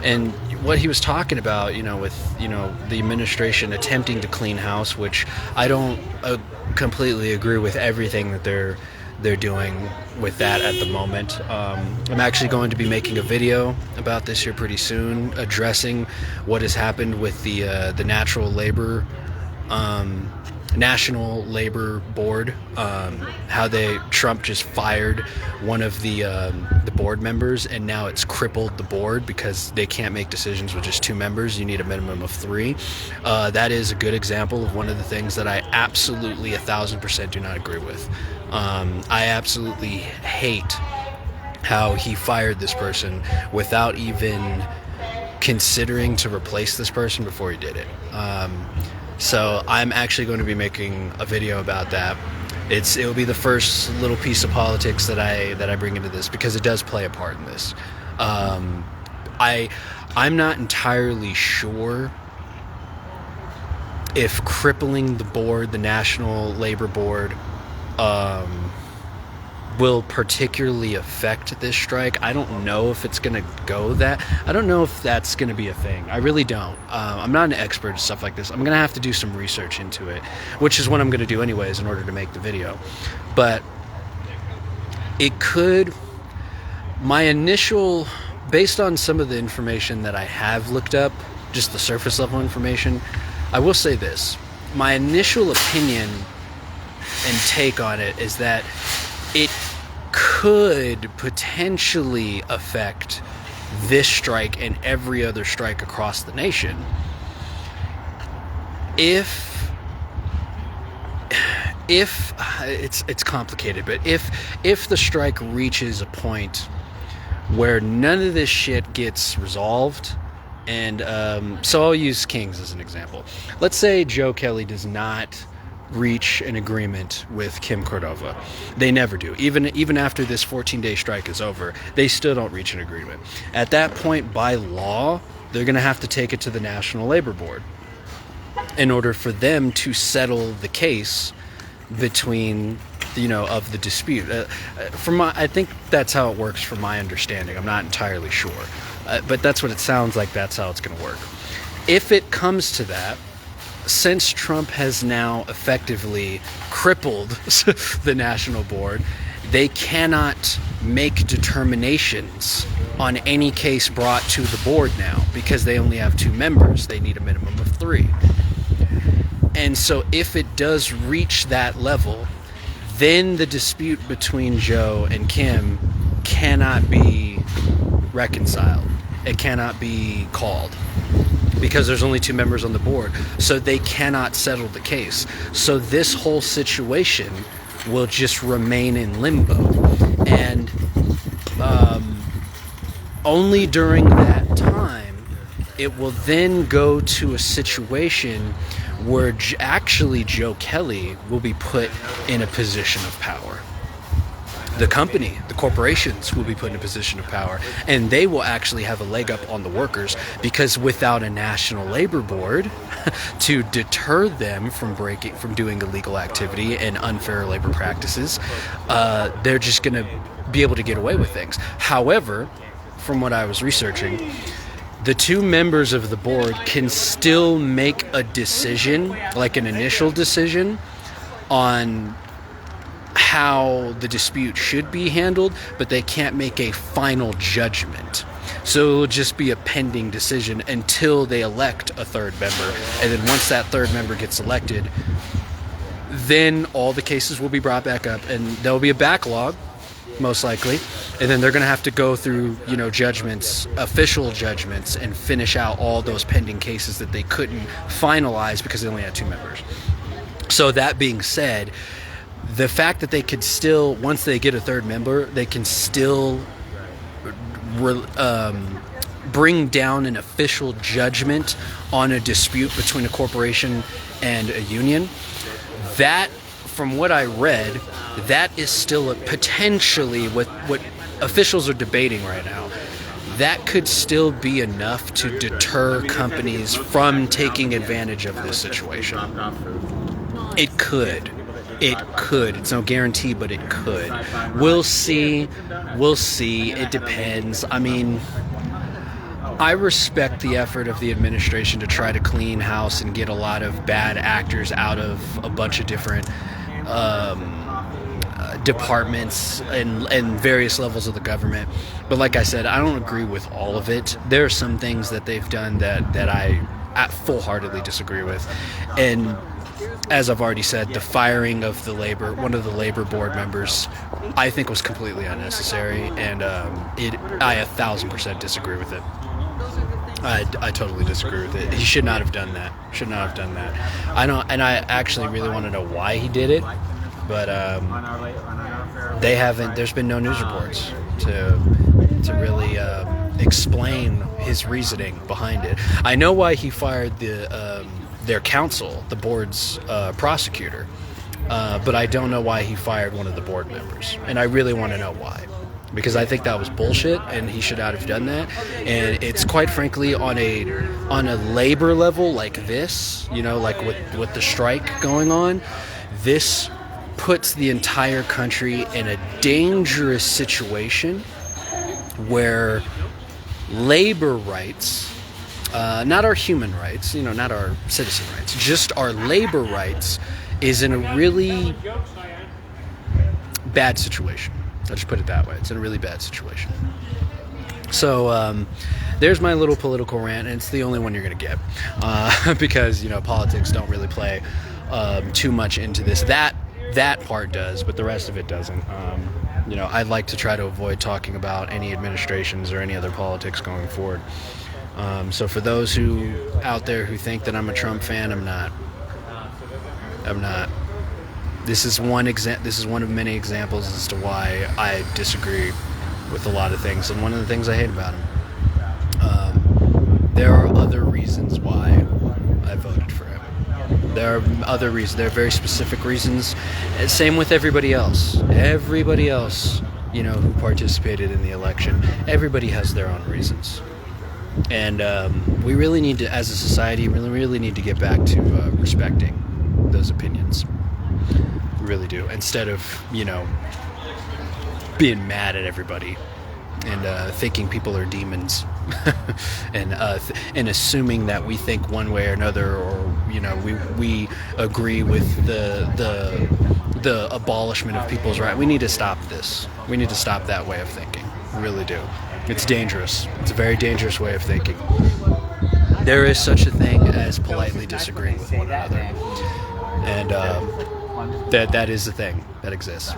And what he was talking about, with, the administration attempting to clean house, which I don't completely agree with everything that they're doing with that at the moment. I'm actually going to be making a video about this here pretty soon, addressing what has happened with the National Labor Board, how Trump just fired one of the board members, and now it's crippled the board because they can't make decisions with just 2 members. You need a minimum of 3. That is a good example of one of the things that I absolutely 1,000% do not agree with. I absolutely hate how he fired this person without even considering to replace this person before he did it. So I'm actually going to be making a video about that. It will be the first little piece of politics that I bring into this, because it does play a part in this. I'm not entirely sure if crippling the board, the National Labor Board, will particularly affect this strike. I don't know if it's going to go that. I don't know if that's going to be a thing. I really don't. I'm not an expert in stuff like this. I'm going to have to do some research into it, which is what I'm going to do anyways in order to make the video. But it could, based on some of the information that I have looked up, just the surface level information, I will say this. My initial opinion and take on it is that it could potentially affect this strike and every other strike across the nation if it's complicated, but if the strike reaches a point where none of this shit gets resolved. And so I'll use Kings as an example. Let's say Joe Kelly does not reach an agreement with Kim Cordova. They never do. Even after this 14-day strike is over, they still don't reach an agreement. At that point, by law, they're going to have to take it to the National Labor Board in order for them to settle the case between, of the dispute. I think that's how it works from my understanding. I'm not entirely sure. But that's what it sounds like. That's how it's going to work. If it comes to that, since Trump has now effectively crippled the National Board, they cannot make determinations on any case brought to the board now because they only have 2 members. They need a minimum of 3. And so if it does reach that level, then the dispute between Joe and Kim cannot be reconciled. It cannot be called because there's only 2 members on the board. So they cannot settle the case. So this whole situation will just remain in limbo. And only during that time, it will then go to a situation where actually Joe Kelly will be put in a position of power. the company, the corporations will be put in a position of power, and they will actually have a leg up on the workers, because without a national labor board to deter them from doing illegal activity and unfair labor practices, they're just going to be able to get away with things. However, from what I was researching, the 2 members of the board can still make a decision, like an initial decision, on how the dispute should be handled, but they can't make a final judgment. So it'll just be a pending decision until they elect a 3rd member. And then once that 3rd member gets elected, then all the cases will be brought back up, and there'll be a backlog, most likely. And then they're going to have to go through, judgments, official judgments, and finish out all those pending cases that they couldn't finalize because they only had 2 members. So that being said, the fact that they could still, once they get a 3rd member, they can still bring down an official judgment on a dispute between a corporation and a union. That, from what I read, that is still potentially what officials are debating right now. That could still be enough to deter companies from taking advantage of this situation. It could. It's no guarantee, but it could. We'll see. It depends. I mean, I respect the effort of the administration to try to clean house and get a lot of bad actors out of a bunch of different departments and various levels of the government. But like I said, I don't agree with all of it. There are some things that they've done that I full-heartedly disagree with. And as I've already said, the firing of one of the labor board members, I think was completely unnecessary, and I 1,000% disagree with it. I totally disagree with it. He should not have done that. I actually really want to know why he did it, but they haven't. There's been no news reports to really explain his reasoning behind it. I know why he fired their counsel, the board's prosecutor, but I don't know why he fired one of the board members, and I really want to know why, because I think that was bullshit, and he should not have done that. And it's quite frankly on a labor level like this, like with the strike going on, this puts the entire country in a dangerous situation where labor rights, not our human rights, not our citizen rights, just our labor rights, is in a really bad situation. I'll just put it that way. It's in a really bad situation. So there's my little political rant, and it's the only one you're going to get because, politics don't really play too much into this. That part does, but the rest of it doesn't. I'd like to try to avoid talking about any administrations or any other politics going forward. So for those out there who think that I'm a Trump fan, I'm not. This is one of many examples as to why I disagree with a lot of things, and one of the things I hate about him. There are other reasons why I voted for him. There are other reasons. There are very specific reasons. Same with everybody else. Everybody else, who participated in the election. Everybody has their own reasons. And we really need to, as a society, really need to get back to respecting those opinions. We really do. Instead of, being mad at everybody and thinking people are demons and assuming that we think one way or another, or we agree with the abolishment of people's rights. We need to stop this. We need to stop that way of thinking. We really do. It's dangerous. It's a very dangerous way of thinking. There is such a thing as politely disagreeing with one another, and that is the thing that exists.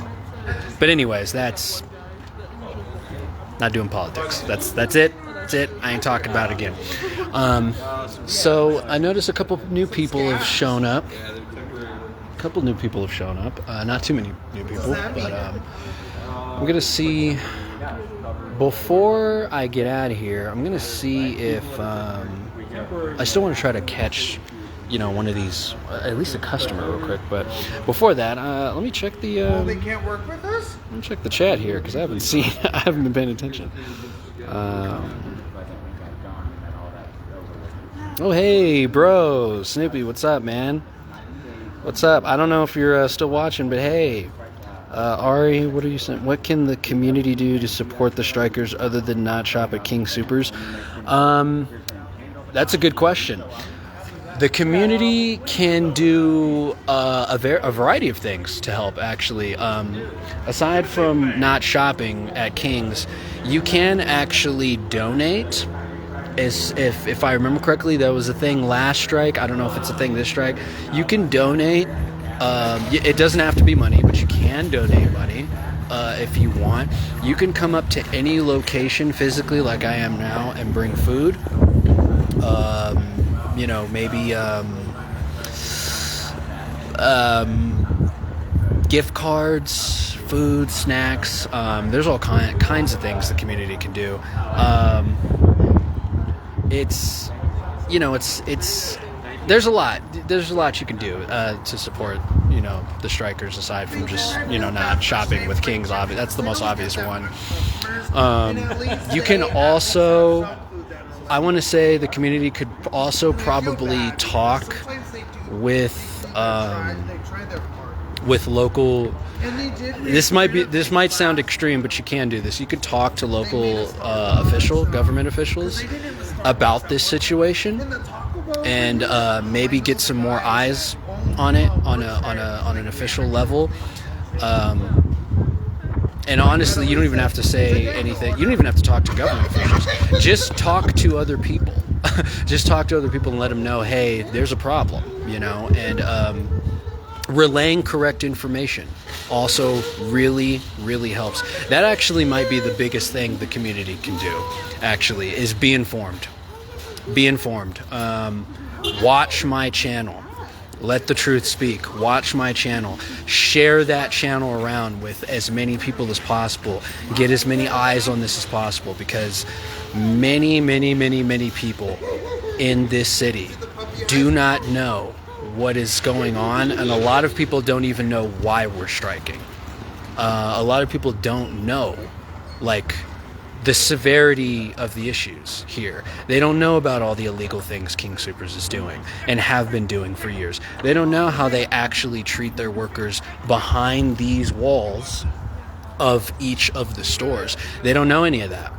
But anyways, that's not doing politics. That's it. That's it. I ain't talking about it again. So I noticed a couple new people have shown up. Not too many new people, but I'm gonna see. Before I get out of here, I'm gonna see if I still want to try to catch, one of these, at least a customer real quick. But before that, let me check the. They can't work with us? Let me check the chat here because I haven't been paying attention. Oh hey, bro, Snoopy, what's up, man? What's up? I don't know if you're still watching, but hey, Ari, what are you saying? What can the community do to support the strikers other than not shop at King Soopers? That's a good question. The community can do a variety of things to help, actually. Aside from not shopping at King's, you can actually donate. If I remember correctly, that was a thing last strike. I don't know if it's a thing this strike. You can donate. It doesn't have to be money, but you can donate money if you want. You can come up to any location physically, like I am now, and bring food. Maybe gift cards, food, snacks. There's all kinds of things the community can do. It's there's a lot you can do to support the strikers, aside from just not shopping with King's. That's the most obvious one. You can also, I want to say, the community could also probably talk with local. This might sound extreme, but you can do this. You could talk to local government officials about this situation, and maybe get some more eyes on it on an official level. And honestly, you don't even have to say anything. You don't even have to talk to government officials. Just talk to other people. Just talk to other people and let them know, hey, there's a problem, and relaying correct information also really, really helps. That actually might be the biggest thing the community can do, actually, is be informed. Be informed. Watch my channel. Let the truth speak. Watch my channel. Share that channel around with as many people as possible. Get as many eyes on this as possible, because many, many, many, many people in this city do not know what is going on, and a lot of people don't even know why we're striking. A lot of people don't know, the severity of the issues here. They don't know about all the illegal things King Soopers is doing and have been doing for years. They don't know how they actually treat their workers behind these walls of each of the stores. They don't know any of that.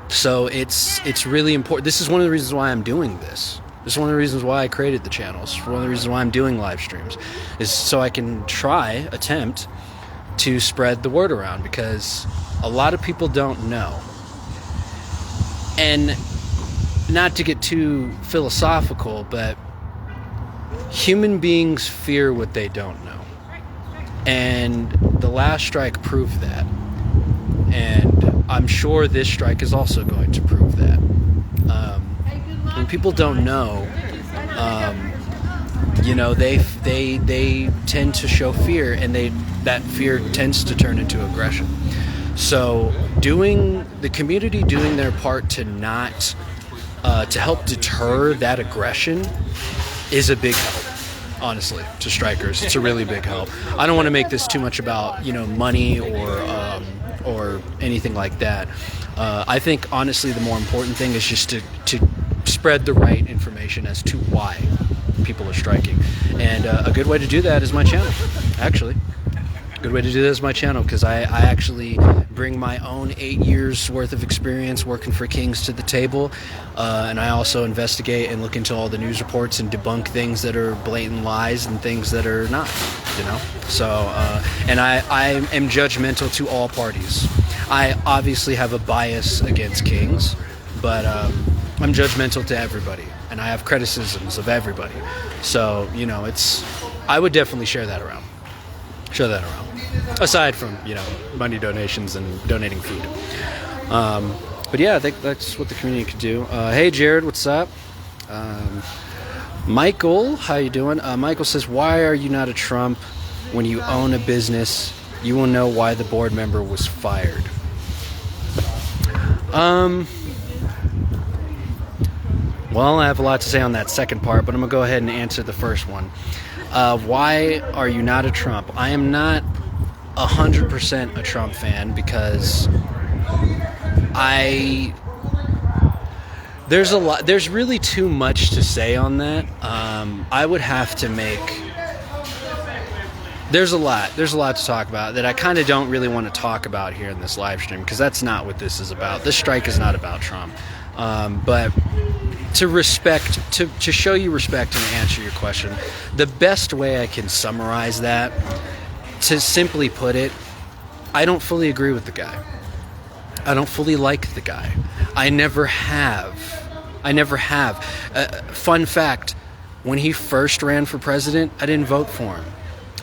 So it's really important. This is one of the reasons why I'm doing this. This is one of the reasons why I created the channels. One of the reasons why I'm doing live streams is so I can attempt to spread the word around, because a lot of people don't know. And not to get too philosophical, but human beings fear what they don't know. And the last strike proved that. And I'm sure this strike is also going to prove that. When people don't know, they tend to show fear, and that fear tends to turn into aggression. So the community doing their part to help deter that aggression is a big help, honestly, to strikers. It's a really big help. I don't want to make this too much about money or anything like that. I think honestly the more important thing is just to spread the right information as to why people are striking. And a good way to do that is my channel, actually. Good way to do that is my channel, because I actually bring my own 8 years worth of experience working for Kings to the table, and I also investigate and look into all the news reports and debunk things that are blatant lies and things that are not, So, and I am judgmental to all parties. I obviously have a bias against Kings, but I'm judgmental to everybody, and I have criticisms of everybody. So, I would definitely share that around. Aside from, money donations and donating food. But yeah, I think that's what the community could do. Hey, Jared, what's up? Michael, how you doing? Michael says, why are you not a Trump? When you own a business, you will know why the board member was fired. Well, I have a lot to say on that second part, but I'm going to go ahead and answer the first one. Why are you not a Trump? I am not 100% a Trump fan because there's really too much to say on that. I would have to make... There's a lot to talk about that I kind of don't really want to talk about here in this live stream because that's not what this is about. This strike is not about Trump. But to show you respect and answer your question, the best way I can summarize that, to simply put it, I don't fully agree with the guy. I don't fully like the guy. I never have. Fun fact, when he first ran for president, I didn't vote for him.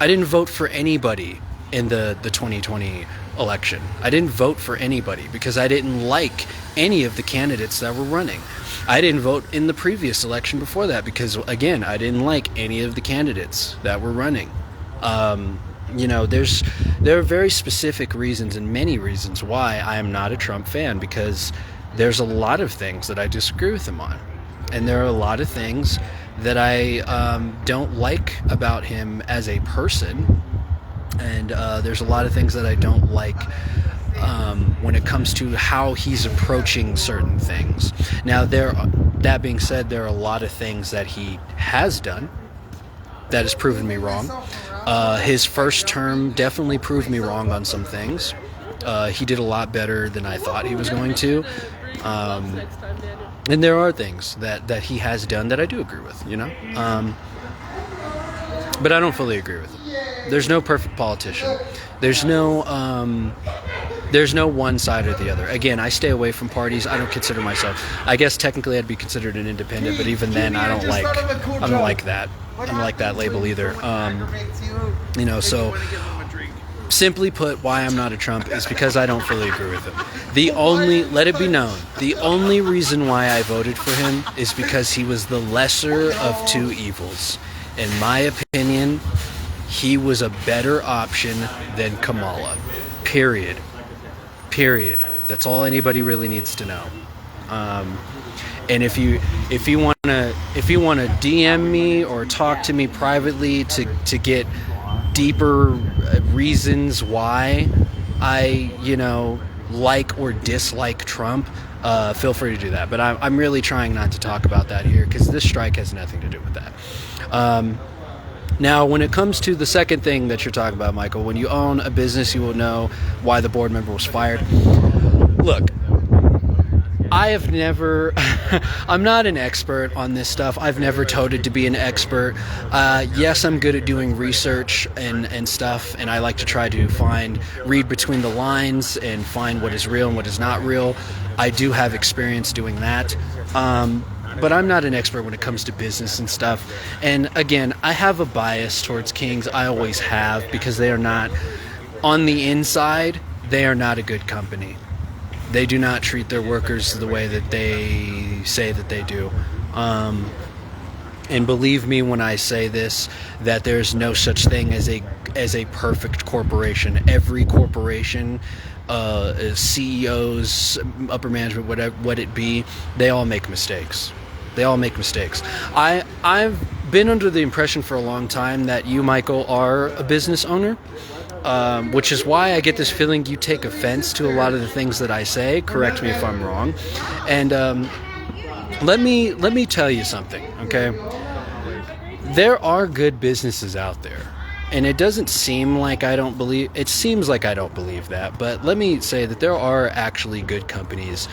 I didn't vote for anybody in the 2020 election. I didn't vote for anybody because I didn't like any of the candidates that were running. I didn't vote in the previous election before that because, again, I didn't like any of the candidates that were running. There are very specific reasons and many reasons why I am not a Trump fan, because there's a lot of things that I disagree with him on. And there are a lot of things that I don't like about him as a person. And there's a lot of things that I don't like when it comes to how he's approaching certain things. Now, that being said, there are a lot of things that he has done that has proven me wrong. His first term definitely proved me wrong on some things. He did a lot better than I thought he was going to. And there are things that he has done that I do agree with, but I don't fully agree with him. There's no perfect politician. There's no one side or the other. Again, I stay away from parties. I don't consider myself. I guess technically I'd be considered an independent, but even then I don't like that. I don't like that label either. So simply put, why I'm not a Trump is because I don't fully agree with him. Let it be known, the only reason why I voted for him is because he was the lesser of two evils. In my opinion, he was a better option than Kamala. Period. That's all anybody really needs to know. And if you want to DM me or talk to me privately to get deeper reasons why I like or dislike Trump, feel free to do that. But I'm really trying not to talk about that here because this strike has nothing to do with that. Now, when it comes to the second thing that you're talking about, Michael, when you own a business, you will know why the board member was fired. Look, I have never, I'm not an expert on this stuff. I've never toted to be an expert. Yes, I'm good at doing research and stuff, and I like to try to read between the lines and find what is real and what is not real. I do have experience doing that. But I'm not an expert when it comes to business and stuff. And again, I have a bias towards Kings. I always have, because they are not, on the inside, they are not a good company. They do not treat their workers the way that they say that they do. And believe me when I say this, that there's no such thing as a perfect corporation. Every corporation, CEOs, upper management, whatever it be, they all make mistakes. I've been under the impression for a long time that you, Michael, are a business owner, which is why I get this feeling you take offense to a lot of the things that I say. Correct me if I'm wrong. And let me tell you something, okay? There are good businesses out there. And it doesn't seem like it seems like I don't believe that, but let me say that there are actually good companies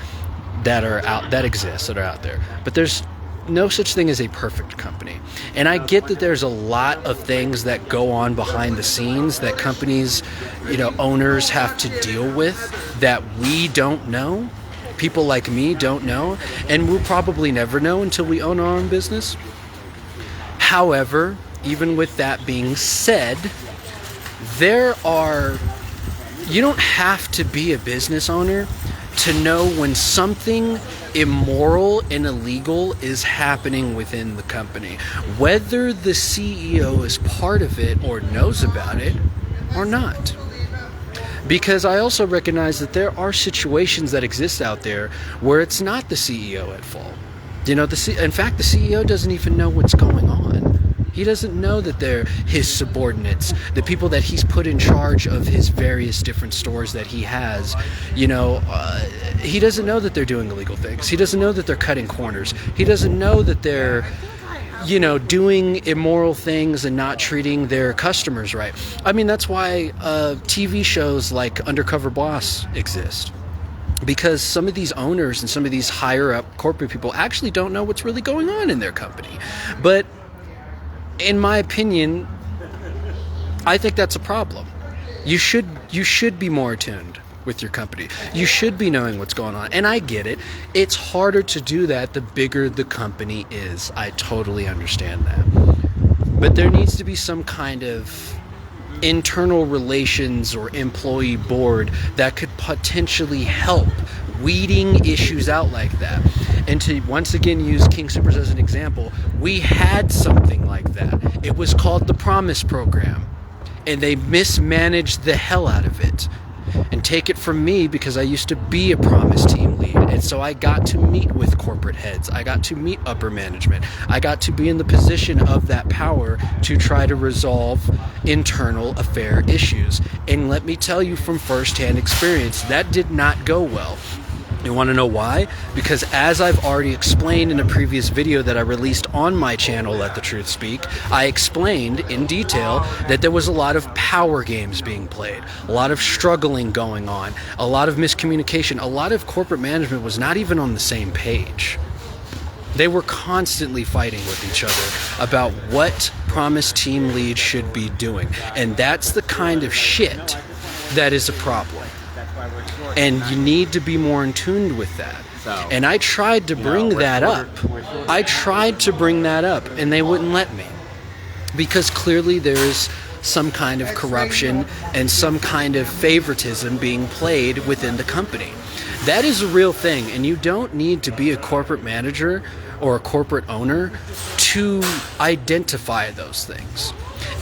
that are out there. But there's no such thing as a perfect company. And I get that there's a lot of things that go on behind the scenes that companies, owners have to deal with that we don't know. People like me don't know, and we'll probably never know until we own our own business. However, even with that being said, you don't have to be a business owner to know when something immoral and illegal is happening within the company, whether the CEO is part of it or knows about it or not. Because I also recognize that there are situations that exist out there where it's not the CEO at fault. You know, in fact, the CEO doesn't even know what's going on. He doesn't know that they're his subordinates, the people that he's put in charge of his various different stores that he has. You know, he doesn't know that they're doing illegal things. He doesn't know that they're cutting corners. He doesn't know that they're, you know, doing immoral things and not treating their customers right. I mean, that's why TV shows like Undercover Boss exist. Because some of these owners and some of these higher up corporate people actually don't know what's really going on in their company. But in my opinion, I think that's a problem. You should be more attuned with your company. You should be knowing what's going on. And I get it. It's harder to do that the bigger the company is. I totally understand that. But there needs to be some kind of internal relations or employee board that could potentially help weeding issues out like that. And to once again use King Soopers as an example, we had something like that. It was called the Promise Program, and they mismanaged the hell out of it. And take it from me, because I used to be a Promise team lead, and so I got to meet with corporate heads. I got to meet upper management. I got to be in the position of that power to try to resolve internal affair issues. And let me tell you from firsthand experience, that did not go well. You want to know why? Because as I've already explained in a previous video that I released on my channel, Let the Truth Speak, I explained in detail that there was a lot of power games being played, a lot of struggling going on, a lot of miscommunication, a lot of corporate management was not even on the same page. They were constantly fighting with each other about what Promise team lead should be doing. And that's the kind of shit that is a problem. And you need to be more in tune with that. And I tried to bring that up. I tried to bring that up, and they wouldn't let me. Because clearly there's some kind of corruption and some kind of favoritism being played within the company. That is a real thing, and you don't need to be a corporate manager or a corporate owner to identify those things.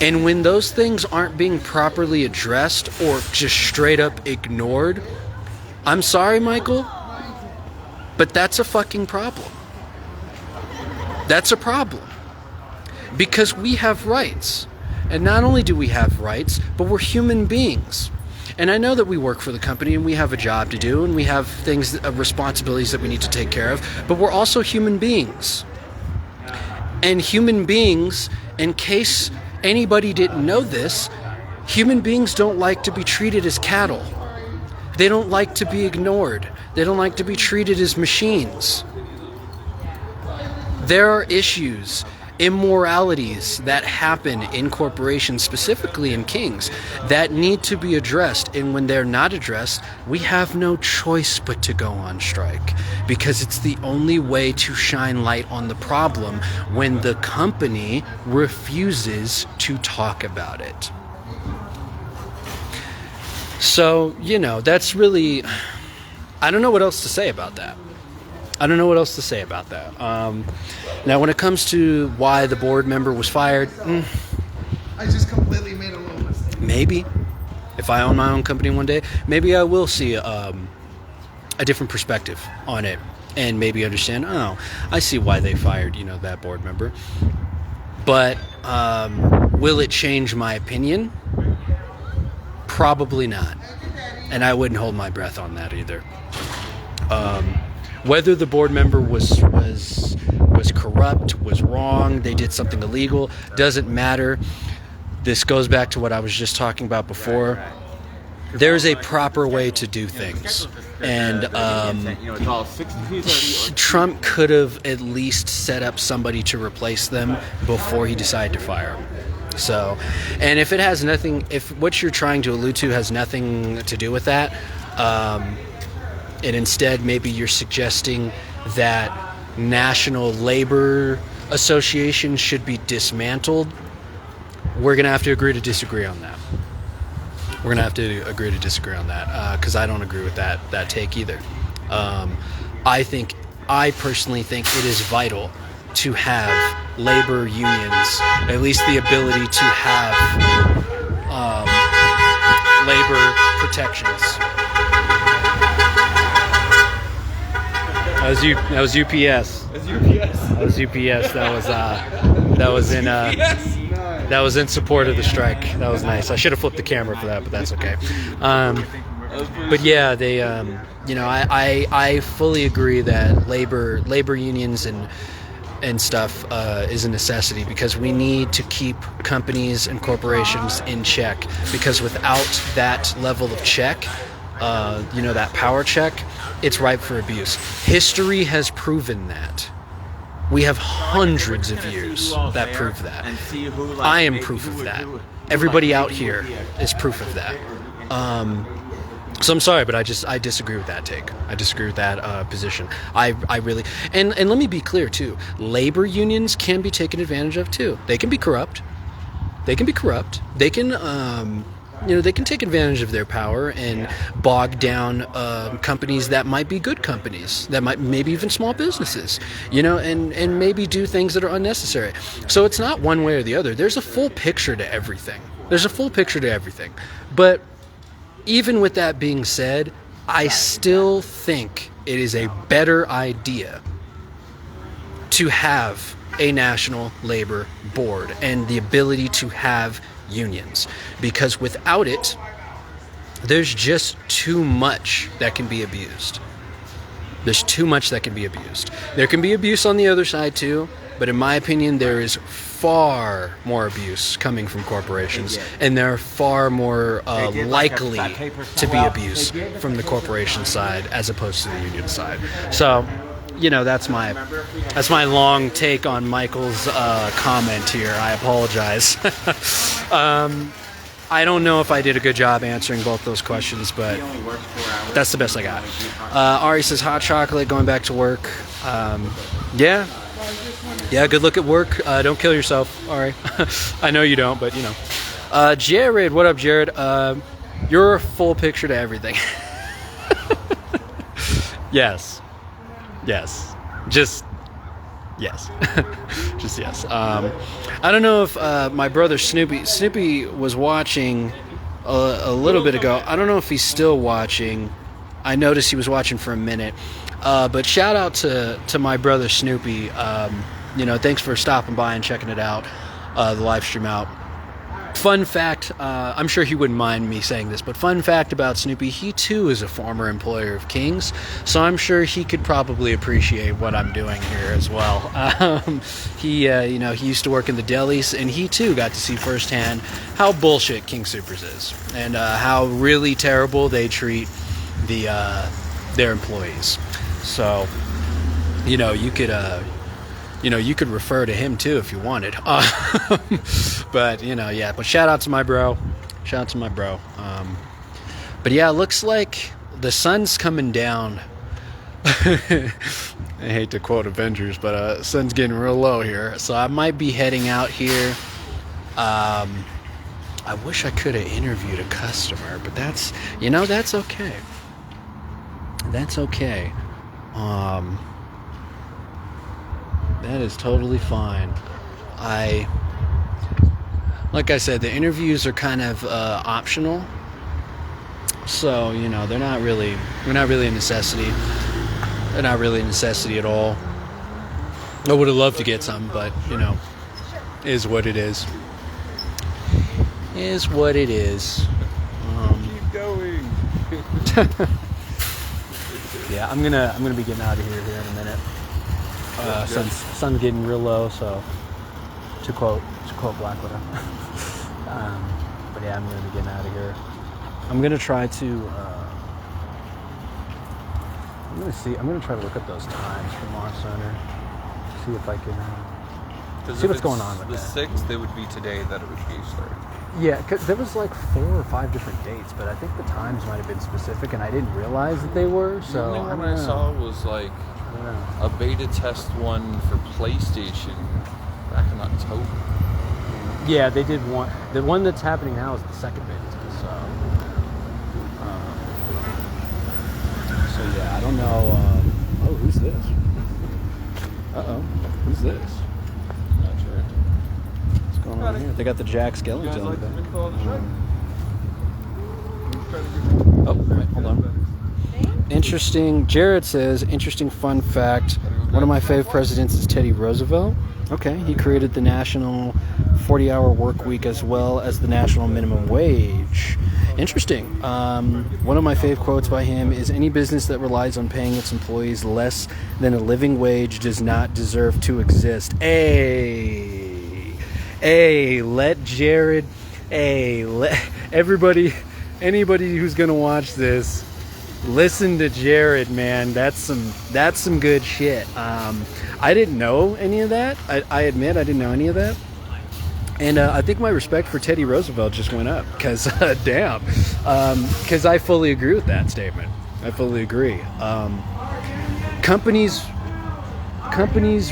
And when those things aren't being properly addressed or just straight up ignored, I'm sorry, Michael, but that's a fucking problem. That's a problem. Because we have rights. And not only do we have rights, but we're human beings. And I know that we work for the company and we have a job to do and we have things, responsibilities that we need to take care of, but we're also human beings. And human beings, in case anybody didn't know this, human beings don't like to be treated as cattle. They don't like to be ignored. They don't like to be treated as machines. There are issues, immoralities that happen in corporations, specifically in Kings, that need to be addressed. And when they're not addressed, we have no choice but to go on strike, because it's the only way to shine light on the problem when the company refuses to talk about it. So, you know, that's really, I don't know what else to say about that. Now, when it comes to why the board member was fired, I just completely made a little mistake. Maybe. If I own my own company one day, maybe I will see a different perspective on it and maybe understand, oh, I see why they fired, you know, that board member. But will it change my opinion? Probably not. And I wouldn't hold my breath on that either. Whether the board member was corrupt, was wrong, they did something illegal, doesn't matter. This goes back to what I was just talking about before. There's a proper way to do things. And Trump could have at least set up somebody to replace them before he decided to fire them. So, and if it has nothing, if what you're trying to allude to has nothing to do with that, and instead maybe you're suggesting that National Labor Association should be dismantled, we're going to have to agree to disagree on that. Because I don't agree with that take either. I personally think it is vital to have labor unions, at least the ability to have labor protections. That was UPS. It's UPS. That was UPS. That was in support of the strike. That was nice. I should have flipped the camera for that, but that's okay. But yeah, they, I fully agree that labor unions and stuff is a necessity, because we need to keep companies and corporations in check, because without that level of check, that power check, it's ripe for abuse. History has proven that. We have hundreds of years that prove that. I am proof of that. Everybody out here is proof of that. So I'm sorry, but I disagree with that take. I disagree with that position. I really, and let me be clear too. Labor unions can be taken advantage of too. They can be corrupt. They can they can take advantage of their power and bog down companies that might be good companies, that might maybe even small businesses, and maybe do things that are unnecessary. So it's not one way or the other. There's a full picture to everything. But even with that being said, I still think it is a better idea to have a national labor board and the ability to have unions, because without it, there's just too much that can be abused. There can be abuse on the other side too, but in my opinion, there is far more abuse coming from corporations, and they're far more likely to be abused from the corporation side as opposed to the union side. So, that's my long take on Michael's comment here. I apologize. I don't know if I did a good job answering both those questions, but that's the best I got. Ari says hot chocolate, going back to work. Yeah, good luck at work. Don't kill yourself, Ari. I know you don't, but Jared, what up, Jared? You're a full picture to everything. Yes. Just yes. Just yes. I don't know if my brother Snoopy was watching a little bit ago. I don't know if he's still watching. I noticed he was watching for a minute. But shout out to my brother Snoopy. Thanks for stopping by and checking it out, the live stream out. Fun fact, I'm sure he wouldn't mind me saying this, but fun fact about Snoopy, he too is a former employer of King's, so I'm sure he could probably appreciate what I'm doing here as well. He used to work in the delis, and he too got to see firsthand how bullshit King Soopers is, and how really terrible they treat their employees. So, you could refer to him too if you wanted. But shout out to my bro. But yeah, it looks like the sun's coming down. I hate to quote Avengers, but sun's getting real low here. So I might be heading out here. I wish I could have interviewed a customer, but that's okay. That's okay. That is totally fine. Like I said, the interviews are kind of optional. So, they're not really a necessity. They're not really a necessity at all. I would have loved to get some, but, is what it is. Is what it is. Keep going. Yeah, I'm gonna be getting out of here in a minute. Sun's getting real low, so to quote Black Widow. But yeah, I'm gonna be getting out of here. I'm gonna try to. I'm gonna try to look up those times from Launch Center. See if I can. See what's going on with that. The 6th, it would be today that it would be started. Yeah, 'cause there was like 4 or 5 different dates, but I think the times might have been specific, and I didn't realize that they were. So the only one I saw was like a beta test one for PlayStation back in October. Yeah, they did one. The one that's happening now is the second beta test. So yeah, I don't know. Oh, who's this? Who's this? Not sure. What's going on here? They got the Jack Skellington. Like oh, wait, hold on. interesting. Jared says, interesting fun fact. One of my favorite presidents is Teddy Roosevelt. Okay, he created the national 40-hour work week as well as the national minimum wage. Interesting. One of my favorite quotes by him is, any business that relies on paying its employees less than a living wage does not deserve to exist. Let Jared, let everybody, anybody who's going to watch this, listen to Jared, man. That's some good shit. I didn't know any of that. I admit I didn't know any of that. And I think my respect for Teddy Roosevelt just went up because, damn, because I fully agree with that statement. I fully agree. Companies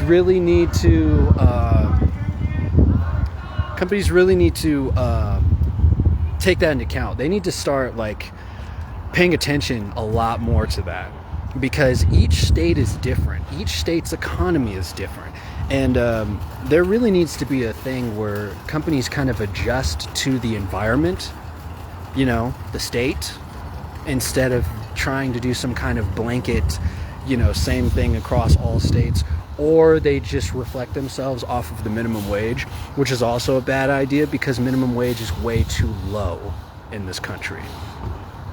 really need to take that into account. They need to start like paying attention a lot more to that, because each state is different. Each state's economy is different. And there really needs to be a thing where companies kind of adjust to the environment, you know, the state, instead of trying to do some kind of blanket, you know, same thing across all states, or they just reflect themselves off of the minimum wage, which is also a bad idea because minimum wage is way too low in this country.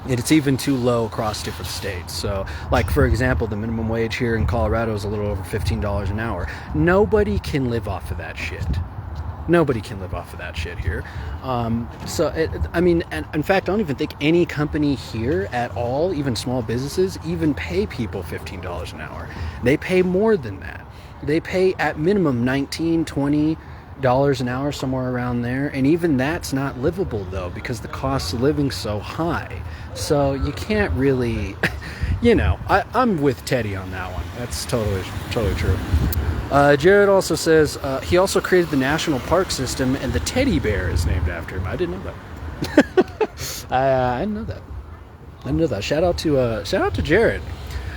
It's even too low across different states. So, like, for example, the minimum wage here in Colorado is a little over $15 an hour. Nobody can live off of that shit. Nobody can live off of that shit here. I mean, and in fact, I don't even think any company here at all, even small businesses, even pay people $15 an hour. They pay more than that. They pay at minimum $19, $20 an hour, somewhere around there. And even that's not livable, though, because the cost of living's so high. So you can't really, you know, I'm with Teddy on that one. That's totally true. Jared also says he also created the national park system, and the teddy bear is named after him. I didn't know that. I didn't know that. I didn't know that. Shout out to Jared.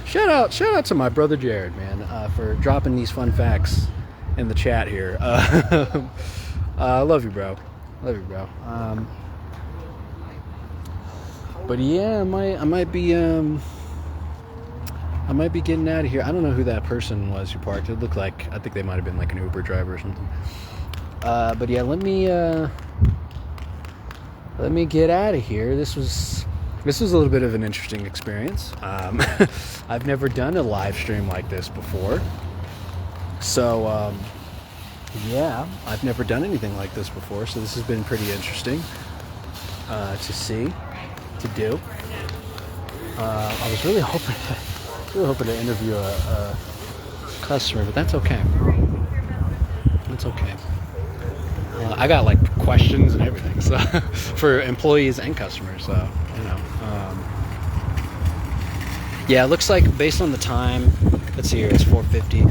Shout out to my brother Jared, man, for dropping these fun facts in the chat here. I love you, bro. Love you, bro. But yeah, I might be getting out of here. I don't know who that person was who parked. It looked like, I think they might have been like an Uber driver or something. But yeah, let me get out of here. This was a little bit of an interesting experience. I've never done a live stream like this before. So, yeah, I've never done anything like this before. So this has been pretty interesting to see, to do. I was really hoping to interview a customer, but that's okay. That's okay. I got like questions and everything, so for employees and customers. So you know, yeah. It looks like based on the time, let's see here, it's 4:50.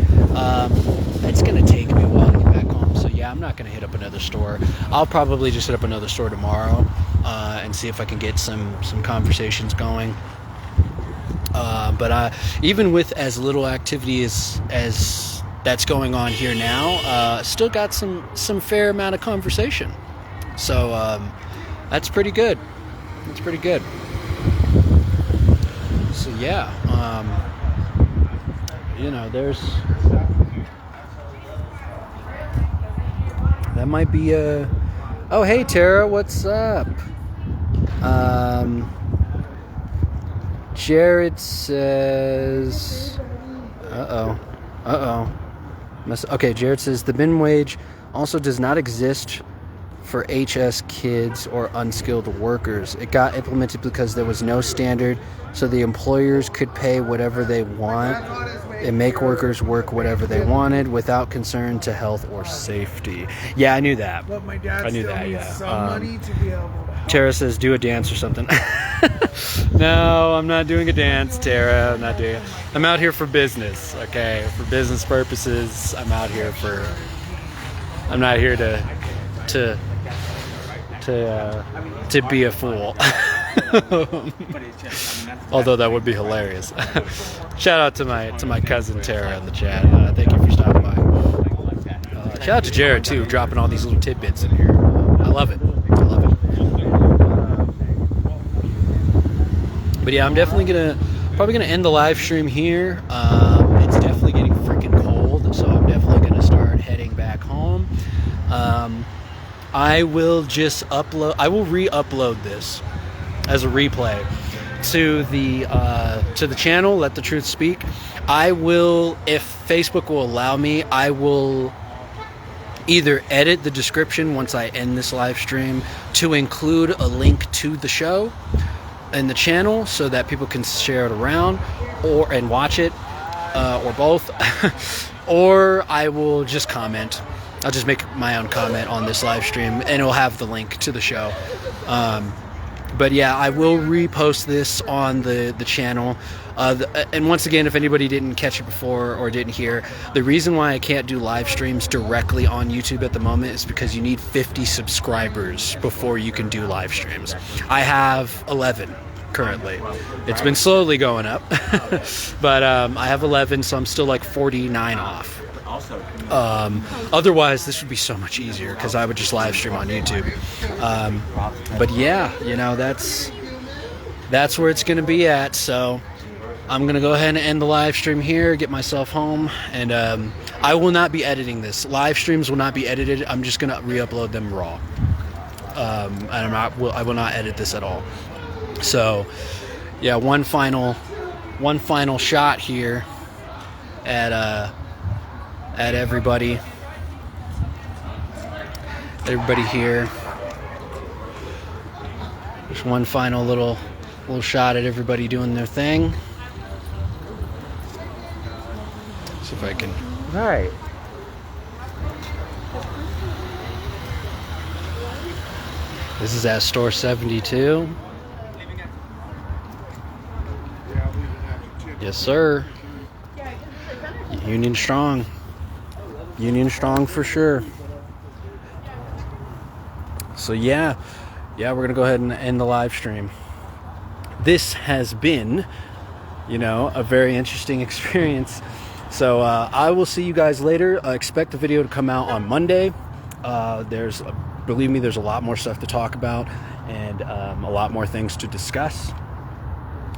It's gonna take me a while to get back home. So yeah, I'm not gonna hit up another store. I'll probably just hit up another store tomorrow and see if I can get some conversations going. But even with as little activity as that's going on here now, still got some fair amount of conversation. So that's pretty good. That's pretty good. So yeah, you know, that might be a. Oh hey Tara, what's up? Jared says, okay, Jared says the minimum wage also does not exist for HS kids or unskilled workers. It got implemented because there was no standard, so the employers could pay whatever they want and make workers work whatever they wanted without concern to health or safety. Yeah, I knew that. But my dad I knew still that, needs yeah. some money to be able to help. Tara says, do a dance or something. No, I'm not doing a dance, Tara. I'm not doing it. I'm out here for business, okay? For business purposes. I'm not here to be a fool. Although that would be hilarious. Shout out to my cousin Tara in the chat. Thank you for stopping by. Shout out to Jared too, dropping all these little tidbits in here. I love it. But yeah, I'm definitely gonna probably gonna end the live stream here. It's definitely getting freaking cold, so I'm definitely gonna start heading back home. I will just upload. I will re-upload this as a replay to the channel. Let the Truth Speak. I will, if Facebook will allow me, I will either edit the description once I end this live stream to include a link to the show and the channel so that people can share it around and watch it, or both. Or I will just comment. I'll just make my own comment on this live stream and it'll have the link to the show. But yeah, I will repost this on the channel. And once again, if anybody didn't catch it before or didn't hear, the reason why I can't do live streams directly on YouTube at the moment is because you need 50 subscribers before you can do live streams. I have 11 currently. It's been slowly going up, but I have 11, so I'm still like 49 off. Otherwise, this would be so much easier because I would just live stream on YouTube. But yeah, you know, that's where it's going to be at. So I'm going to go ahead and end the live stream here, get myself home, and I will not be editing this. Live streams will not be edited. I'm just going to re-upload them raw. And I will not edit this at all. So yeah, one final shot here at everybody here. Just one final little shot at everybody doing their thing. See if I can. All right. This is at store 72. Yes, sir. Union strong. Union strong for sure. So yeah, we're gonna go ahead and end the live stream. This has been, you know, a very interesting experience. So I will see you guys later. Expect the video to come out on Monday. Believe me, there's a lot more stuff to talk about and a lot more things to discuss.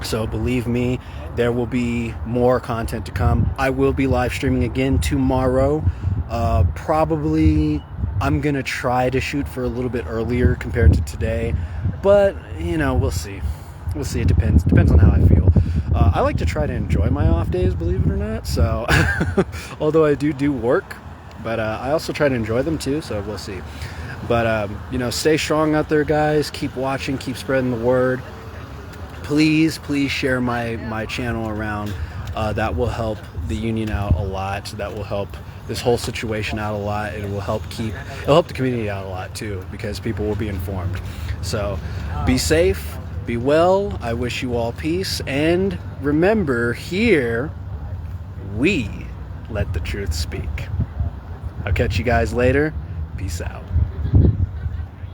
So believe me, there will be more content to come. I will be live streaming again tomorrow. Probably I'm going to try to shoot for a little bit earlier compared to today. But, you know, we'll see. We'll see. It depends. Depends on how I feel. I like to try to enjoy my off days, believe it or not. So, although I do work, but I also try to enjoy them too. So we'll see. But, you know, stay strong out there, guys. Keep watching. Keep spreading the word. Please share my channel around. That will help the union out a lot. That will help this whole situation out a lot. It'll help the community out a lot too, because people will be informed. So be safe, be well. I wish you all peace, and remember, here we let the truth speak. I'll catch you guys later. Peace out.